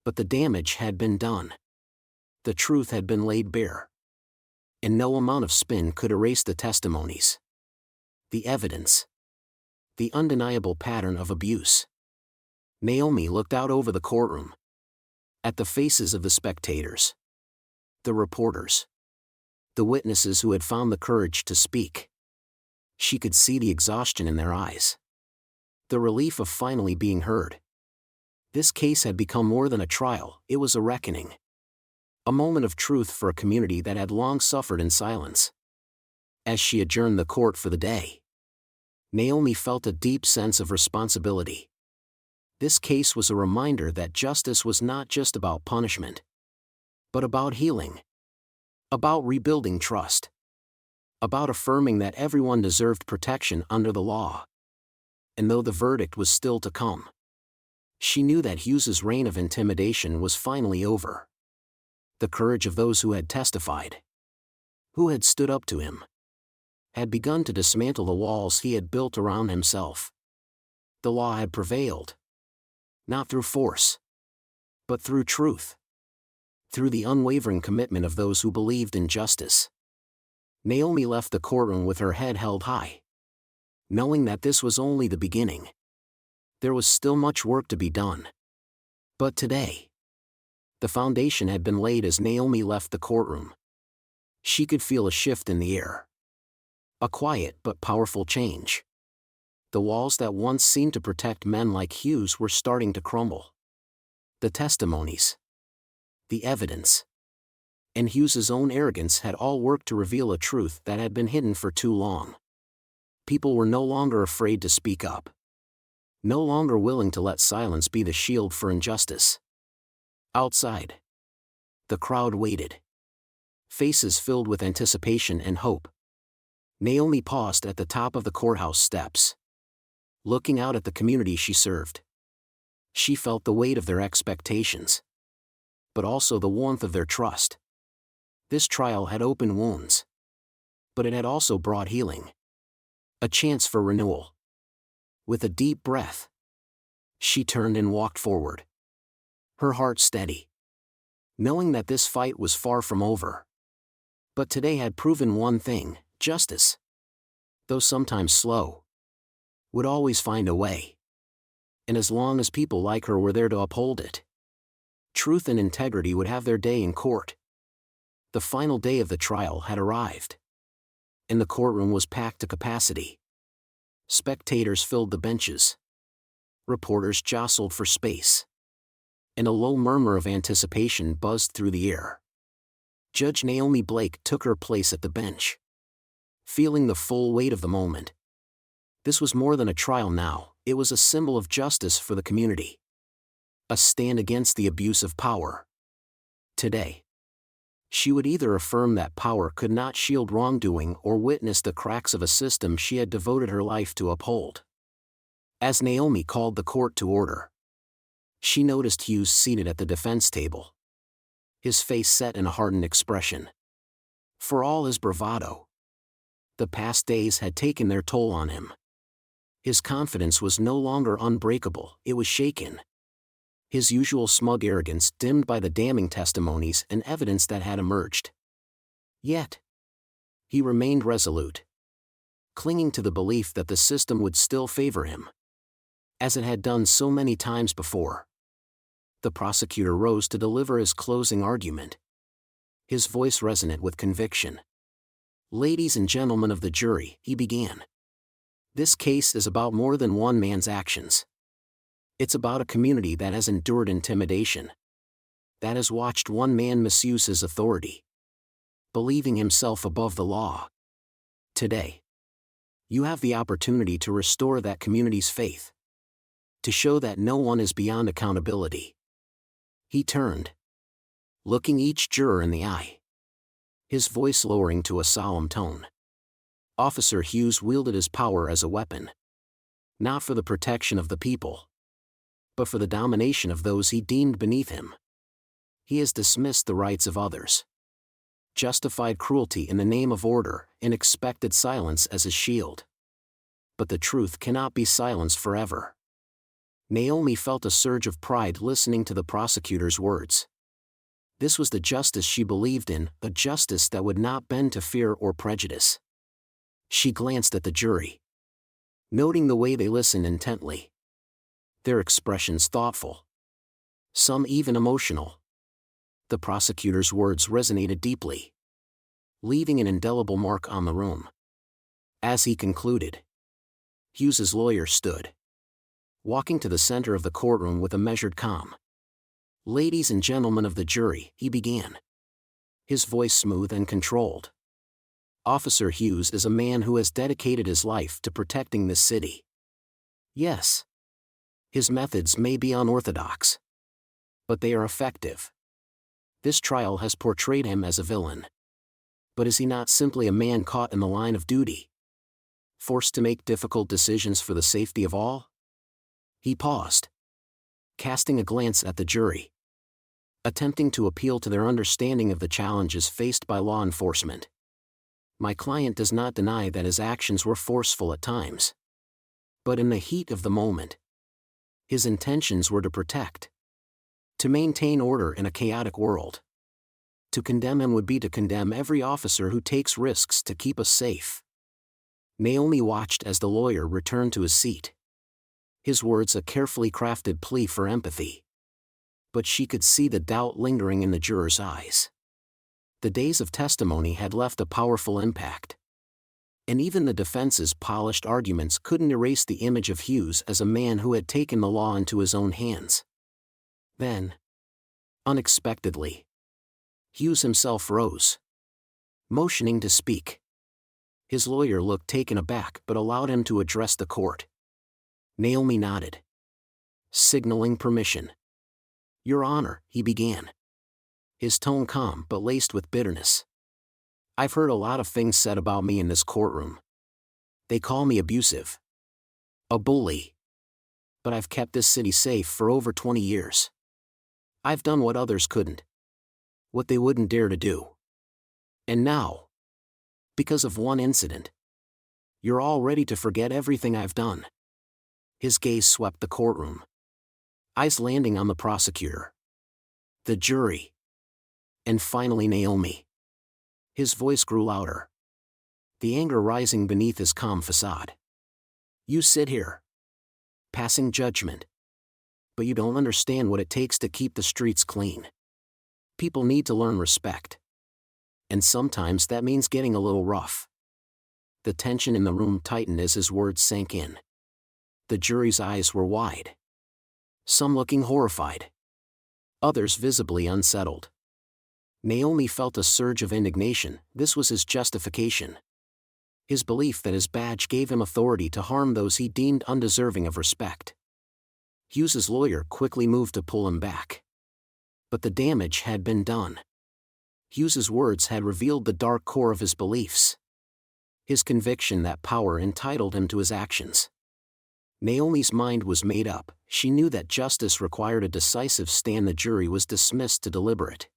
But the damage had been done. The truth had been laid bare, and no amount of spin could erase the testimonies, the evidence, the undeniable pattern of abuse. Naomi looked out over the courtroom, at the faces of the spectators, the reporters, the witnesses who had found the courage to speak. She could see the exhaustion in their eyes, the relief of finally being heard. This case had become more than a trial, it was a reckoning. A moment of truth for a community that had long suffered in silence. As she adjourned the court for the day, Naomi felt a deep sense of responsibility. This case was a reminder that justice was not just about punishment, but about healing, about rebuilding trust, about affirming that everyone deserved protection under the law. And though the verdict was still to come, she knew that Hughes's reign of intimidation was finally over. The courage of those who had testified, who had stood up to him, had begun to dismantle the walls he had built around himself. The law had prevailed, not through force, but through truth, through the unwavering commitment of those who believed in justice. Naomi left the courtroom with her head held high, knowing that this was only the beginning. There was still much work to be done. But today, the foundation had been laid as Naomi left the courtroom. She could feel a shift in the air, a quiet but powerful change. The walls that once seemed to protect men like Hughes were starting to crumble. The testimonies, the evidence, And Hughes's own arrogance had all worked to reveal a truth that had been hidden for too long. People were no longer afraid to speak up. No longer willing to let silence be the shield for injustice. Outside, the crowd waited. Faces filled with anticipation and hope. Naomi paused at the top of the courthouse steps. Looking out at the community she served. She felt the weight of their expectations. But also the warmth of their trust. This trial had opened wounds. But it had also brought healing. A chance for renewal. With a deep breath, she turned and walked forward. Her heart steady. Knowing that this fight was far from over. But today had proven one thing: justice, though sometimes slow, would always find a way. And as long as people like her were there to uphold it, truth and integrity would have their day in court. The final day of the trial had arrived. And the courtroom was packed to capacity. Spectators filled the benches. Reporters jostled for space. And a low murmur of anticipation buzzed through the air. Judge Naomi Blake took her place at the bench. Feeling the full weight of the moment. This was more than a trial now, it was a symbol of justice for the community. A stand against the abuse of power. Today, she would either affirm that power could not shield wrongdoing or witness the cracks of a system she had devoted her life to uphold. As Naomi called the court to order, she noticed Hughes seated at the defense table. His face set in a hardened expression. For all his bravado, the past days had taken their toll on him. His confidence was no longer unbreakable, it was shaken. His usual smug arrogance dimmed by the damning testimonies and evidence that had emerged. Yet, he remained resolute, clinging to the belief that the system would still favor him, as it had done so many times before. The prosecutor rose to deliver his closing argument. His voice resonant with conviction. "Ladies and gentlemen of the jury," he began. "This case is about more than one man's actions. It's about a community that has endured intimidation. That has watched one man misuse his authority, believing himself above the law. Today, you have the opportunity to restore that community's faith. To show that no one is beyond accountability." He turned, looking each juror in the eye. His voice lowering to a solemn tone. Officer Hughes wielded his power as a weapon. Not for the protection of the people, but for the domination of those he deemed beneath him. He has dismissed the rights of others. Justified cruelty in the name of order, and expected silence as his shield. But the truth cannot be silenced forever. Naomi felt a surge of pride listening to the prosecutor's words. This was the justice she believed in, a justice that would not bend to fear or prejudice. She glanced at the jury, noting the way they listened intently. Their expressions thoughtful. Some even emotional. The prosecutor's words resonated deeply, leaving an indelible mark on the room. As he concluded, Hughes's lawyer stood, walking to the center of the courtroom with a measured calm. "Ladies and gentlemen of the jury," he began, his voice smooth and controlled. "Officer Hughes is a man who has dedicated his life to protecting this city. Yes, his methods may be unorthodox, but they are effective. This trial has portrayed him as a villain. But is he not simply a man caught in the line of duty, forced to make difficult decisions for the safety of all?" He paused, casting a glance at the jury, attempting to appeal to their understanding of the challenges faced by law enforcement. "My client does not deny that his actions were forceful at times. But in the heat of the moment, his intentions were to protect, to maintain order in a chaotic world. To condemn him would be to condemn every officer who takes risks to keep us safe." Naomi watched as the lawyer returned to his seat. His words a carefully crafted plea for empathy. But she could see the doubt lingering in the jurors' eyes. The days of testimony had left a powerful impact. And even the defense's polished arguments couldn't erase the image of Hughes as a man who had taken the law into his own hands. Then, unexpectedly, Hughes himself rose, motioning to speak. His lawyer looked taken aback but allowed him to address the court. Naomi nodded, signaling permission. "Your Honor," he began, his tone calm but laced with bitterness. "I've heard a lot of things said about me in this courtroom. They call me abusive, a bully. But I've kept this city safe for over 20 years. I've done what others couldn't, what they wouldn't dare to do. And now, because of one incident, you're all ready to forget everything I've done." His gaze swept the courtroom, eyes landing on the prosecutor, the jury, and finally Naomi. His voice grew louder, the anger rising beneath his calm facade. "You sit here, passing judgment, but you don't understand what it takes to keep the streets clean. People need to learn respect. And sometimes that means getting a little rough." The tension in the room tightened as his words sank in. The jury's eyes were wide, some looking horrified, others visibly unsettled. Naomi felt a surge of indignation. This was his justification. His belief that his badge gave him authority to harm those he deemed undeserving of respect. Hughes's lawyer quickly moved to pull him back. But the damage had been done. Hughes's words had revealed the dark core of his beliefs, his conviction that power entitled him to his actions. Naomi's mind was made up. She knew that justice required a decisive stand. The jury was dismissed to deliberate,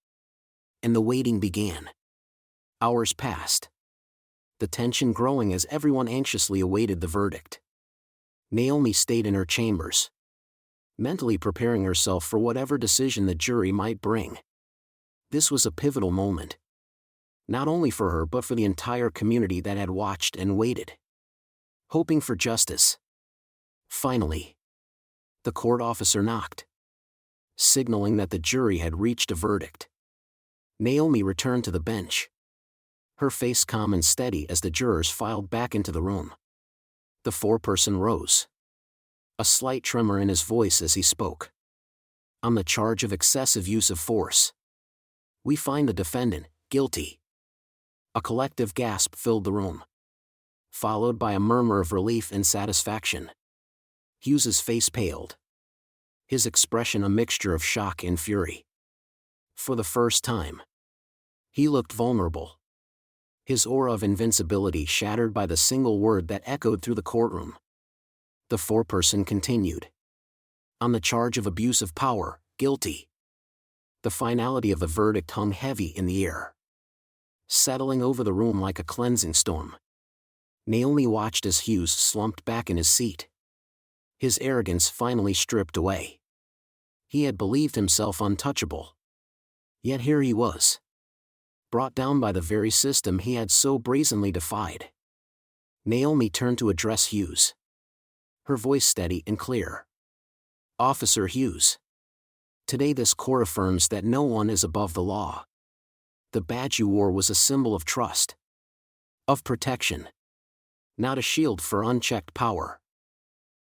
and the waiting began. Hours passed, the tension growing as everyone anxiously awaited the verdict. Naomi stayed in her chambers, mentally preparing herself for whatever decision the jury might bring. This was a pivotal moment, not only for her but for the entire community that had watched and waited, hoping for justice. Finally, the court officer knocked, signaling that the jury had reached a verdict. Naomi returned to the bench, her face calm and steady as the jurors filed back into the room. The foreperson rose, a slight tremor in his voice as he spoke. "On the charge of excessive use of force, we find the defendant guilty." A collective gasp filled the room, followed by a murmur of relief and satisfaction. Hughes's face paled, his expression a mixture of shock and fury. For the first time, he looked vulnerable, his aura of invincibility shattered by the single word that echoed through the courtroom. The foreperson continued. "On the charge of abuse of power, guilty." The finality of the verdict hung heavy in the air, settling over the room like a cleansing storm. Naomi watched as Hughes slumped back in his seat, his arrogance finally stripped away. He had believed himself untouchable. Yet here he was, brought down by the very system he had so brazenly defied. Naomi turned to address Hughes, her voice steady and clear. "Officer Hughes, today this court affirms that no one is above the law. The badge you wore was a symbol of trust, of protection, not a shield for unchecked power.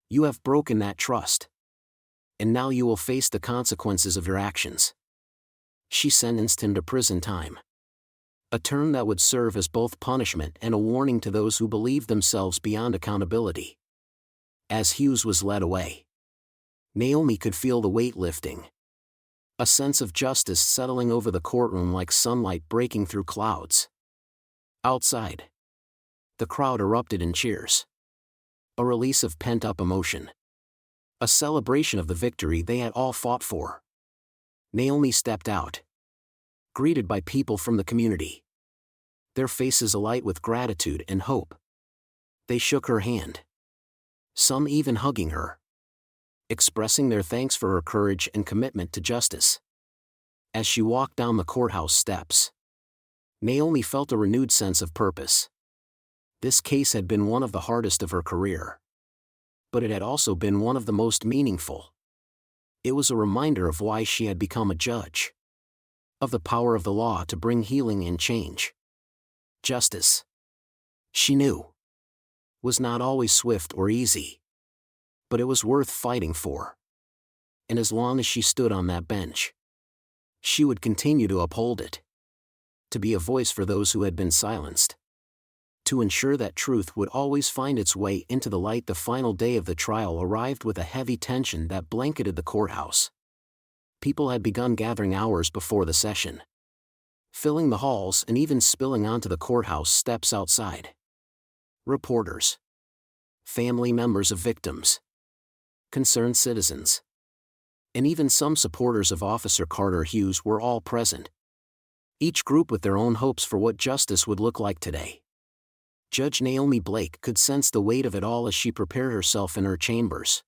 You have broken that trust, and now you will face the consequences of your actions." She sentenced him to prison time, a term that would serve as both punishment and a warning to those who believed themselves beyond accountability. As Hughes was led away, Naomi could feel the weight lifting, a sense of justice settling over the courtroom like sunlight breaking through clouds. Outside, the crowd erupted in cheers, a release of pent-up emotion, a celebration of the victory they had all fought for. Naomi stepped out, greeted by people from the community, their faces alight with gratitude and hope. They shook her hand, some even hugging her, expressing their thanks for her courage and commitment to justice. As she walked down the courthouse steps, Naomi felt a renewed sense of purpose. This case had been one of the hardest of her career, but it had also been one of the most meaningful. It was a reminder of why she had become a judge, of the power of the law to bring healing and change. Justice, she knew, was not always swift or easy, but it was worth fighting for. And as long as she stood on that bench, she would continue to uphold it. to be a voice for those who had been silenced. To ensure that truth would always find its way into the light. The final day of the trial arrived with a heavy tension that blanketed the courthouse. People had begun gathering hours before the session, filling the halls and even spilling onto the courthouse steps outside. Reporters, family members of victims, concerned citizens, and even some supporters of Officer Carter Hughes were all present, each group with their own hopes for what justice would look like today. Judge Naomi Blake could sense the weight of it all as she prepared herself in her chambers.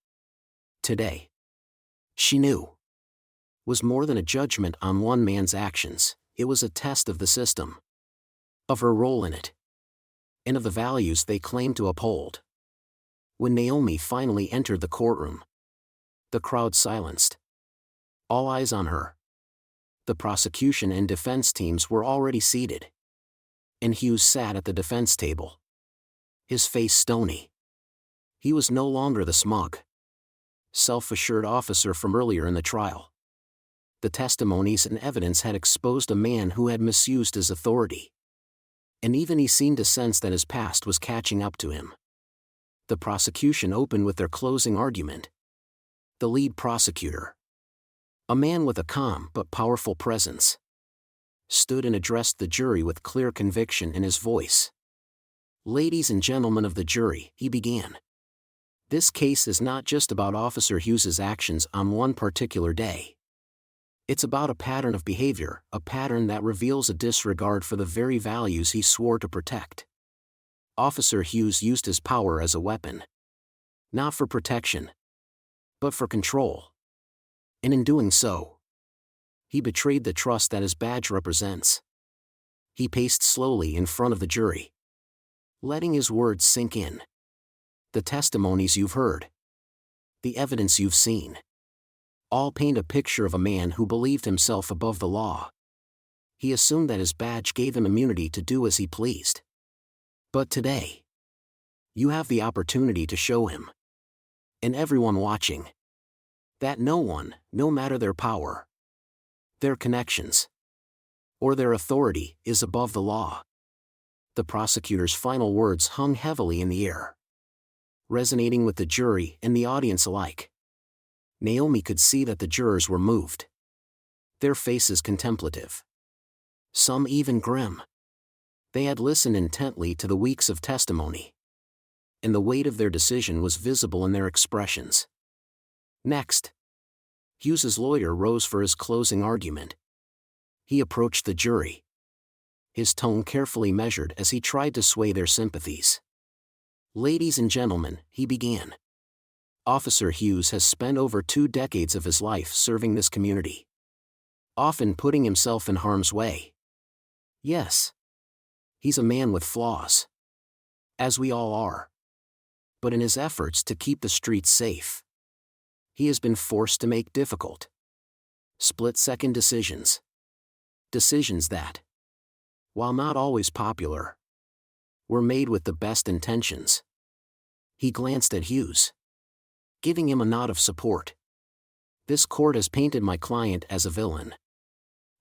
Today, she knew, was more than a judgment on one man's actions. It was a test of the system, of her role in it, and of the values they claimed to uphold. When Naomi finally entered the courtroom, the crowd silenced. All eyes on her. The prosecution and defense teams were already seated, and Hughes sat at the defense table, his face stony. He was no longer the smug, self-assured officer from earlier in the trial. The testimonies and evidence had exposed a man who had misused his authority, and even he seemed to sense that his past was catching up to him. The prosecution opened with their closing argument. The lead prosecutor, a man with a calm but powerful presence, stood and addressed the jury with clear conviction in his voice. "Ladies and gentlemen of the jury," he began, "this case is not just about Officer Hughes's actions on one particular day. It's about a pattern of behavior, a pattern that reveals a disregard for the very values he swore to protect. Officer Hughes used his power as a weapon, not for protection, but for control. And in doing so, he betrayed the trust that his badge represents." He paced slowly in front of the jury, letting his words sink in. "The testimonies you've heard, the evidence you've seen, all paint a picture of a man who believed himself above the law. He assumed that his badge gave him immunity to do as he pleased. But today, you have the opportunity to show him, and everyone watching, that no one, no matter their power, their connections, or their authority, is above the law." The prosecutor's final words hung heavily in the air, resonating with the jury and the audience alike. Naomi could see that the jurors were moved, their faces contemplative, some even grim. They had listened intently to the weeks of testimony, and the weight of their decision was visible in their expressions. Next, Hughes's lawyer rose for his closing argument. He approached the jury, his tone carefully measured as he tried to sway their sympathies. "Ladies and gentlemen," he began, "Officer Hughes has spent over 2 decades of his life serving this community, often putting himself in harm's way. Yes, he's a man with flaws, as we all are. But in his efforts to keep the streets safe, he has been forced to make difficult, split-second decisions. Decisions that, while not always popular, were made with the best intentions." He glanced at Hughes, giving him a nod of support. "This court has painted my client as a villain,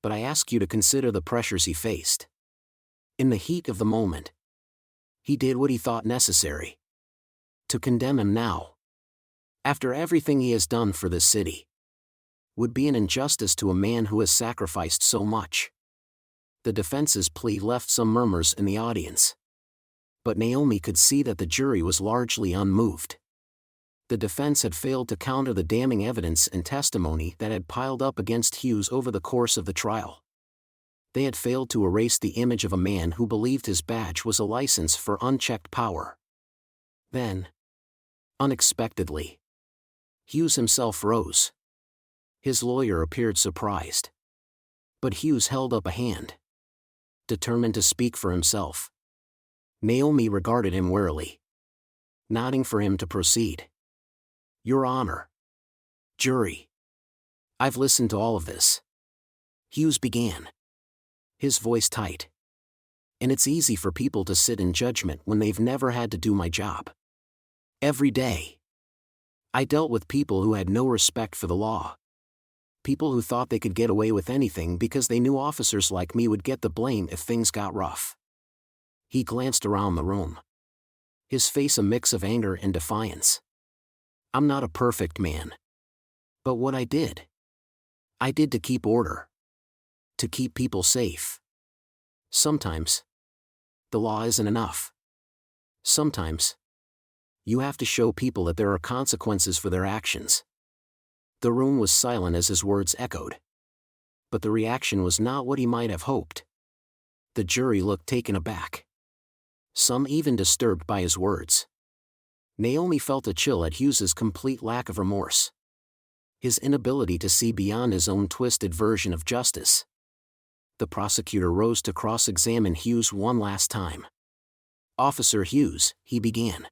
but I ask you to consider the pressures he faced. In the heat of the moment, he did what he thought necessary. To condemn him now, after everything he has done for this city, would be an injustice to a man who has sacrificed so much." The defense's plea left some murmurs in the audience, but Naomi could see that the jury was largely unmoved. The defense had failed to counter the damning evidence and testimony that had piled up against Hughes over the course of the trial. They had failed to erase the image of a man who believed his badge was a license for unchecked power. Then, unexpectedly, Hughes himself rose. His lawyer appeared surprised, but Hughes held up a hand, determined to speak for himself. Naomi regarded him warily, nodding for him to proceed. "Your Honor, jury, I've listened to all of this," Hughes began, his voice tight. "And it's easy for people to sit in judgment when they've never had to do my job. Every day, I dealt with people who had no respect for the law, People who thought they could get away with anything because they knew officers like me would get the blame if things got rough. He glanced around the room, his face a mix of anger and defiance. I'm not a perfect man. But what I did to keep order. To keep people safe. Sometimes, the law isn't enough. Sometimes, you have to show people that there are consequences for their actions. The room was silent as his words echoed. But the reaction was not what he might have hoped. The jury looked taken aback. Some even disturbed by his words. Naomi felt a chill at Hughes's complete lack of remorse. His inability to see beyond his own twisted version of justice. The prosecutor rose to cross-examine Hughes one last time. Officer Hughes, he began.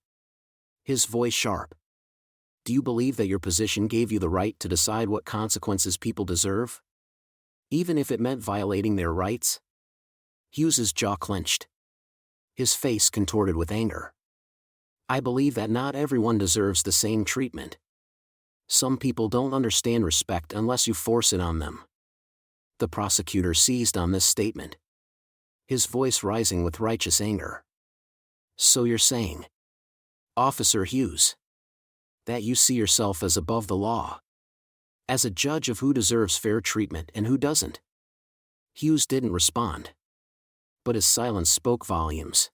His voice sharp. Do you believe that your position gave you the right to decide what consequences people deserve? Even if it meant violating their rights? Hughes's jaw clenched. His face contorted with anger. I believe that not everyone deserves the same treatment. Some people don't understand respect unless you force it on them. The prosecutor seized on this statement, his voice rising with righteous anger. So you're saying, Officer Hughes, that you see yourself as above the law, as a judge of who deserves fair treatment and who doesn't? Hughes didn't respond, but his silence spoke volumes.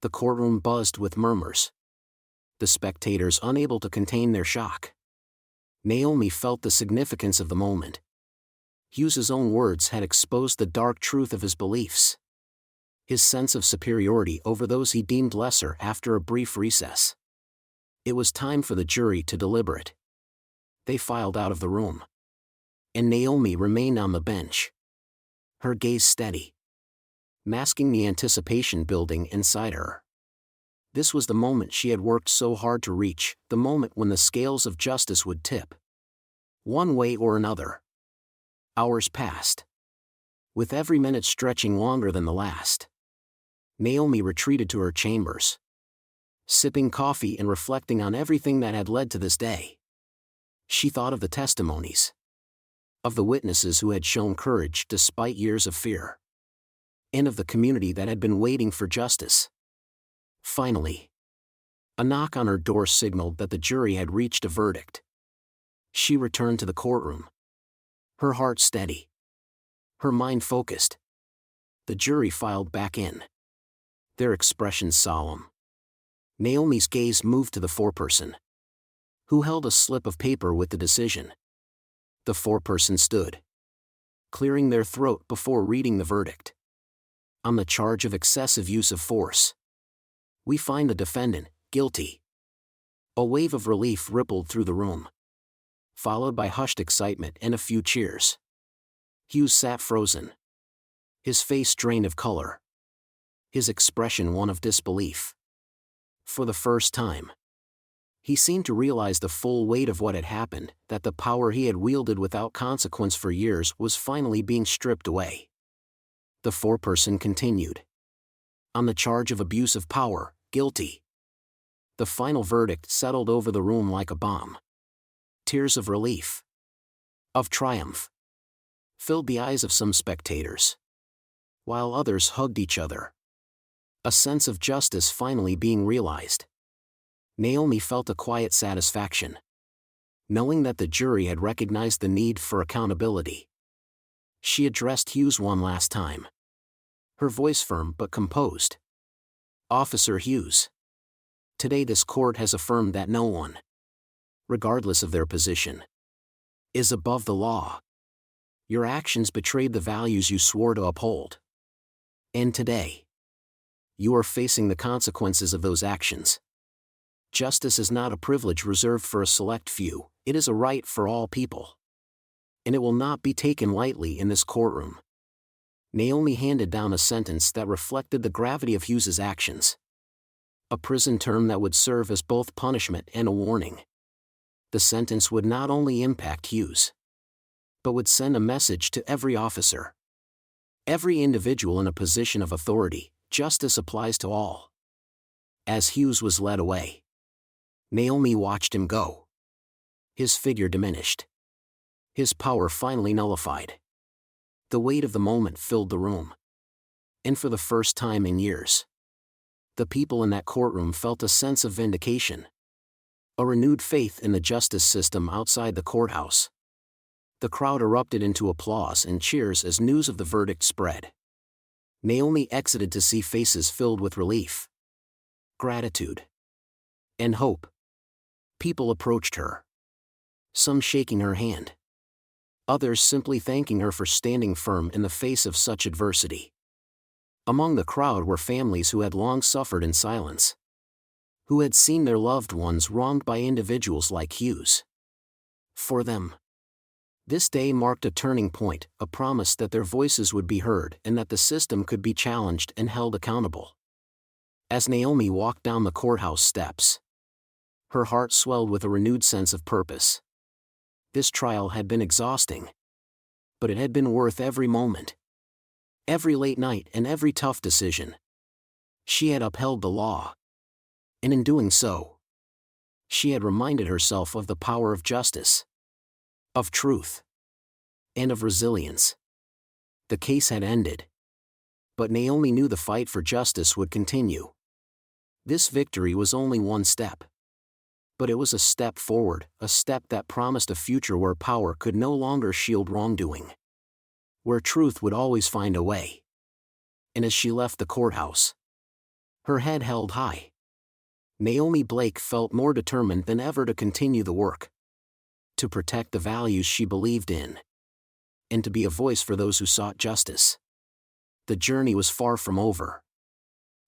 The courtroom buzzed with murmurs, the spectators unable to contain their shock. Naomi felt the significance of the moment. Hughes's own words had exposed the dark truth of his beliefs. His sense of superiority over those he deemed lesser after a brief recess. It was time for the jury to deliberate. They filed out of the room. And Naomi remained on the bench. Her gaze steady, masking the anticipation building inside her. This was the moment she had worked so hard to reach, the moment when the scales of justice would tip. One way or another. Hours passed, with every minute stretching longer than the last. Naomi retreated to her chambers, sipping coffee and reflecting on everything that had led to this day. She thought of the testimonies, of the witnesses who had shown courage despite years of fear, and of the community that had been waiting for justice. Finally, a knock on her door signaled that the jury had reached a verdict. She returned to the courtroom, her heart steady, her mind focused. The jury filed back in, their expressions solemn. Naomi's gaze moved to the foreperson, who held a slip of paper with the decision. The foreperson stood, clearing their throat before reading the verdict. On the charge of excessive use of force, we find the defendant guilty. A wave of relief rippled through the room, followed by hushed excitement and a few cheers. Hughes sat frozen, his face drained of color, his expression one of disbelief. For the first time, he seemed to realize the full weight of what had happened, that the power he had wielded without consequence for years was finally being stripped away. The foreperson continued. On the charge of abuse of power, guilty. The final verdict settled over the room like a bomb. Tears of relief, of triumph, filled the eyes of some spectators, while others hugged each other. A sense of justice finally being realized. Naomi felt a quiet satisfaction, knowing that the jury had recognized the need for accountability. She addressed Hughes one last time, her voice firm but composed. Officer Hughes, today this court has affirmed that no one, regardless of their position, is above the law. Your actions betrayed the values you swore to uphold. And today, you are facing the consequences of those actions. Justice is not a privilege reserved for a select few, it is a right for all people. And it will not be taken lightly in this courtroom. Naomi handed down a sentence that reflected the gravity of Hughes's actions. A prison term that would serve as both punishment and a warning. The sentence would not only impact Hughes, but would send a message to every officer, every individual in a position of authority: justice applies to all. As Hughes was led away, Naomi watched him go. His figure diminished, His power finally nullified. The weight of the moment filled the room. And for the first time in years, the people in that courtroom felt a sense of vindication. A renewed faith in the justice system outside the courthouse. The crowd erupted into applause and cheers as news of the verdict spread. Naomi exited to see faces filled with relief, gratitude, and hope. People approached her, some shaking her hand, others simply thanking her for standing firm in the face of such adversity. Among the crowd were families who had long suffered in silence, who had seen their loved ones wronged by individuals like Hughes. For them, this day marked a turning point, a promise that their voices would be heard and that the system could be challenged and held accountable. As Naomi walked down the courthouse steps, her heart swelled with a renewed sense of purpose. This trial had been exhausting, but it had been worth every moment, every late night and every tough decision. She had upheld the law, and in doing so, she had reminded herself of the power of justice, of truth, and of resilience. The case had ended, but Naomi knew the fight for justice would continue. This victory was only one step, but it was a step forward, a step that promised a future where power could no longer shield wrongdoing, where truth would always find a way. And as she left the courthouse, her head held high, Naomi Blake felt more determined than ever to continue the work, to protect the values she believed in, and to be a voice for those who sought justice. The journey was far from over,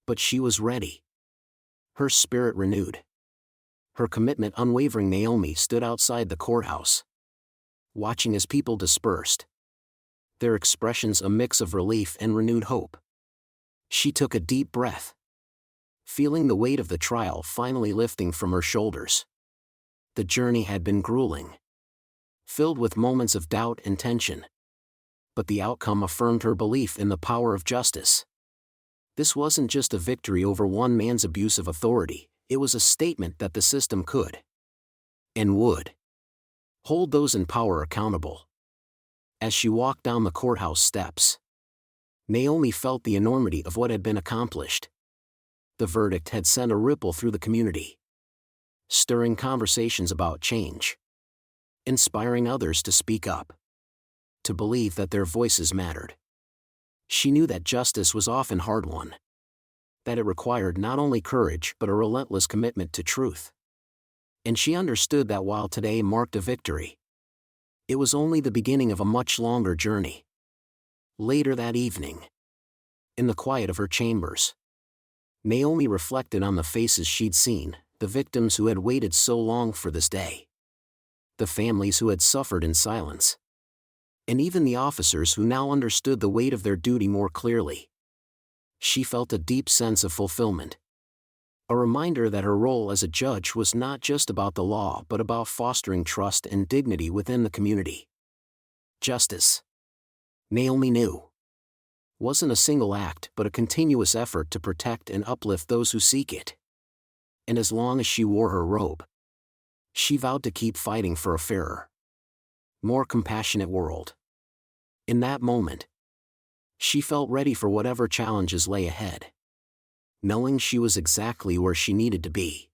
but she was ready, her spirit renewed, her commitment unwavering. Naomi stood outside the courthouse, watching as people dispersed, their expressions a mix of relief and renewed hope. She took a deep breath, feeling the weight of the trial finally lifting from her shoulders. The journey had been grueling, filled with moments of doubt and tension, but the outcome affirmed her belief in the power of justice. This wasn't just a victory over one man's abuse of authority, it was a statement that the system could, and would, hold those in power accountable. As she walked down the courthouse steps, Naomi felt the enormity of what had been accomplished. The verdict had sent a ripple through the community, stirring conversations about change, inspiring others to speak up, to believe that their voices mattered. She knew that justice was often hard-won, that it required not only courage but a relentless commitment to truth. And she understood that while today marked a victory, it was only the beginning of a much longer journey. Later that evening, in the quiet of her chambers, Naomi reflected on the faces she'd seen, the victims who had waited so long for this day, the families who had suffered in silence, and even the officers who now understood the weight of their duty more clearly. She felt a deep sense of fulfillment, a reminder that her role as a judge was not just about the law but about fostering trust and dignity within the community. Justice, Naomi knew, wasn't a single act but a continuous effort to protect and uplift those who seek it. And as long as she wore her robe, she vowed to keep fighting for a fairer, more compassionate world. In that moment, she felt ready for whatever challenges lay ahead, knowing she was exactly where she needed to be.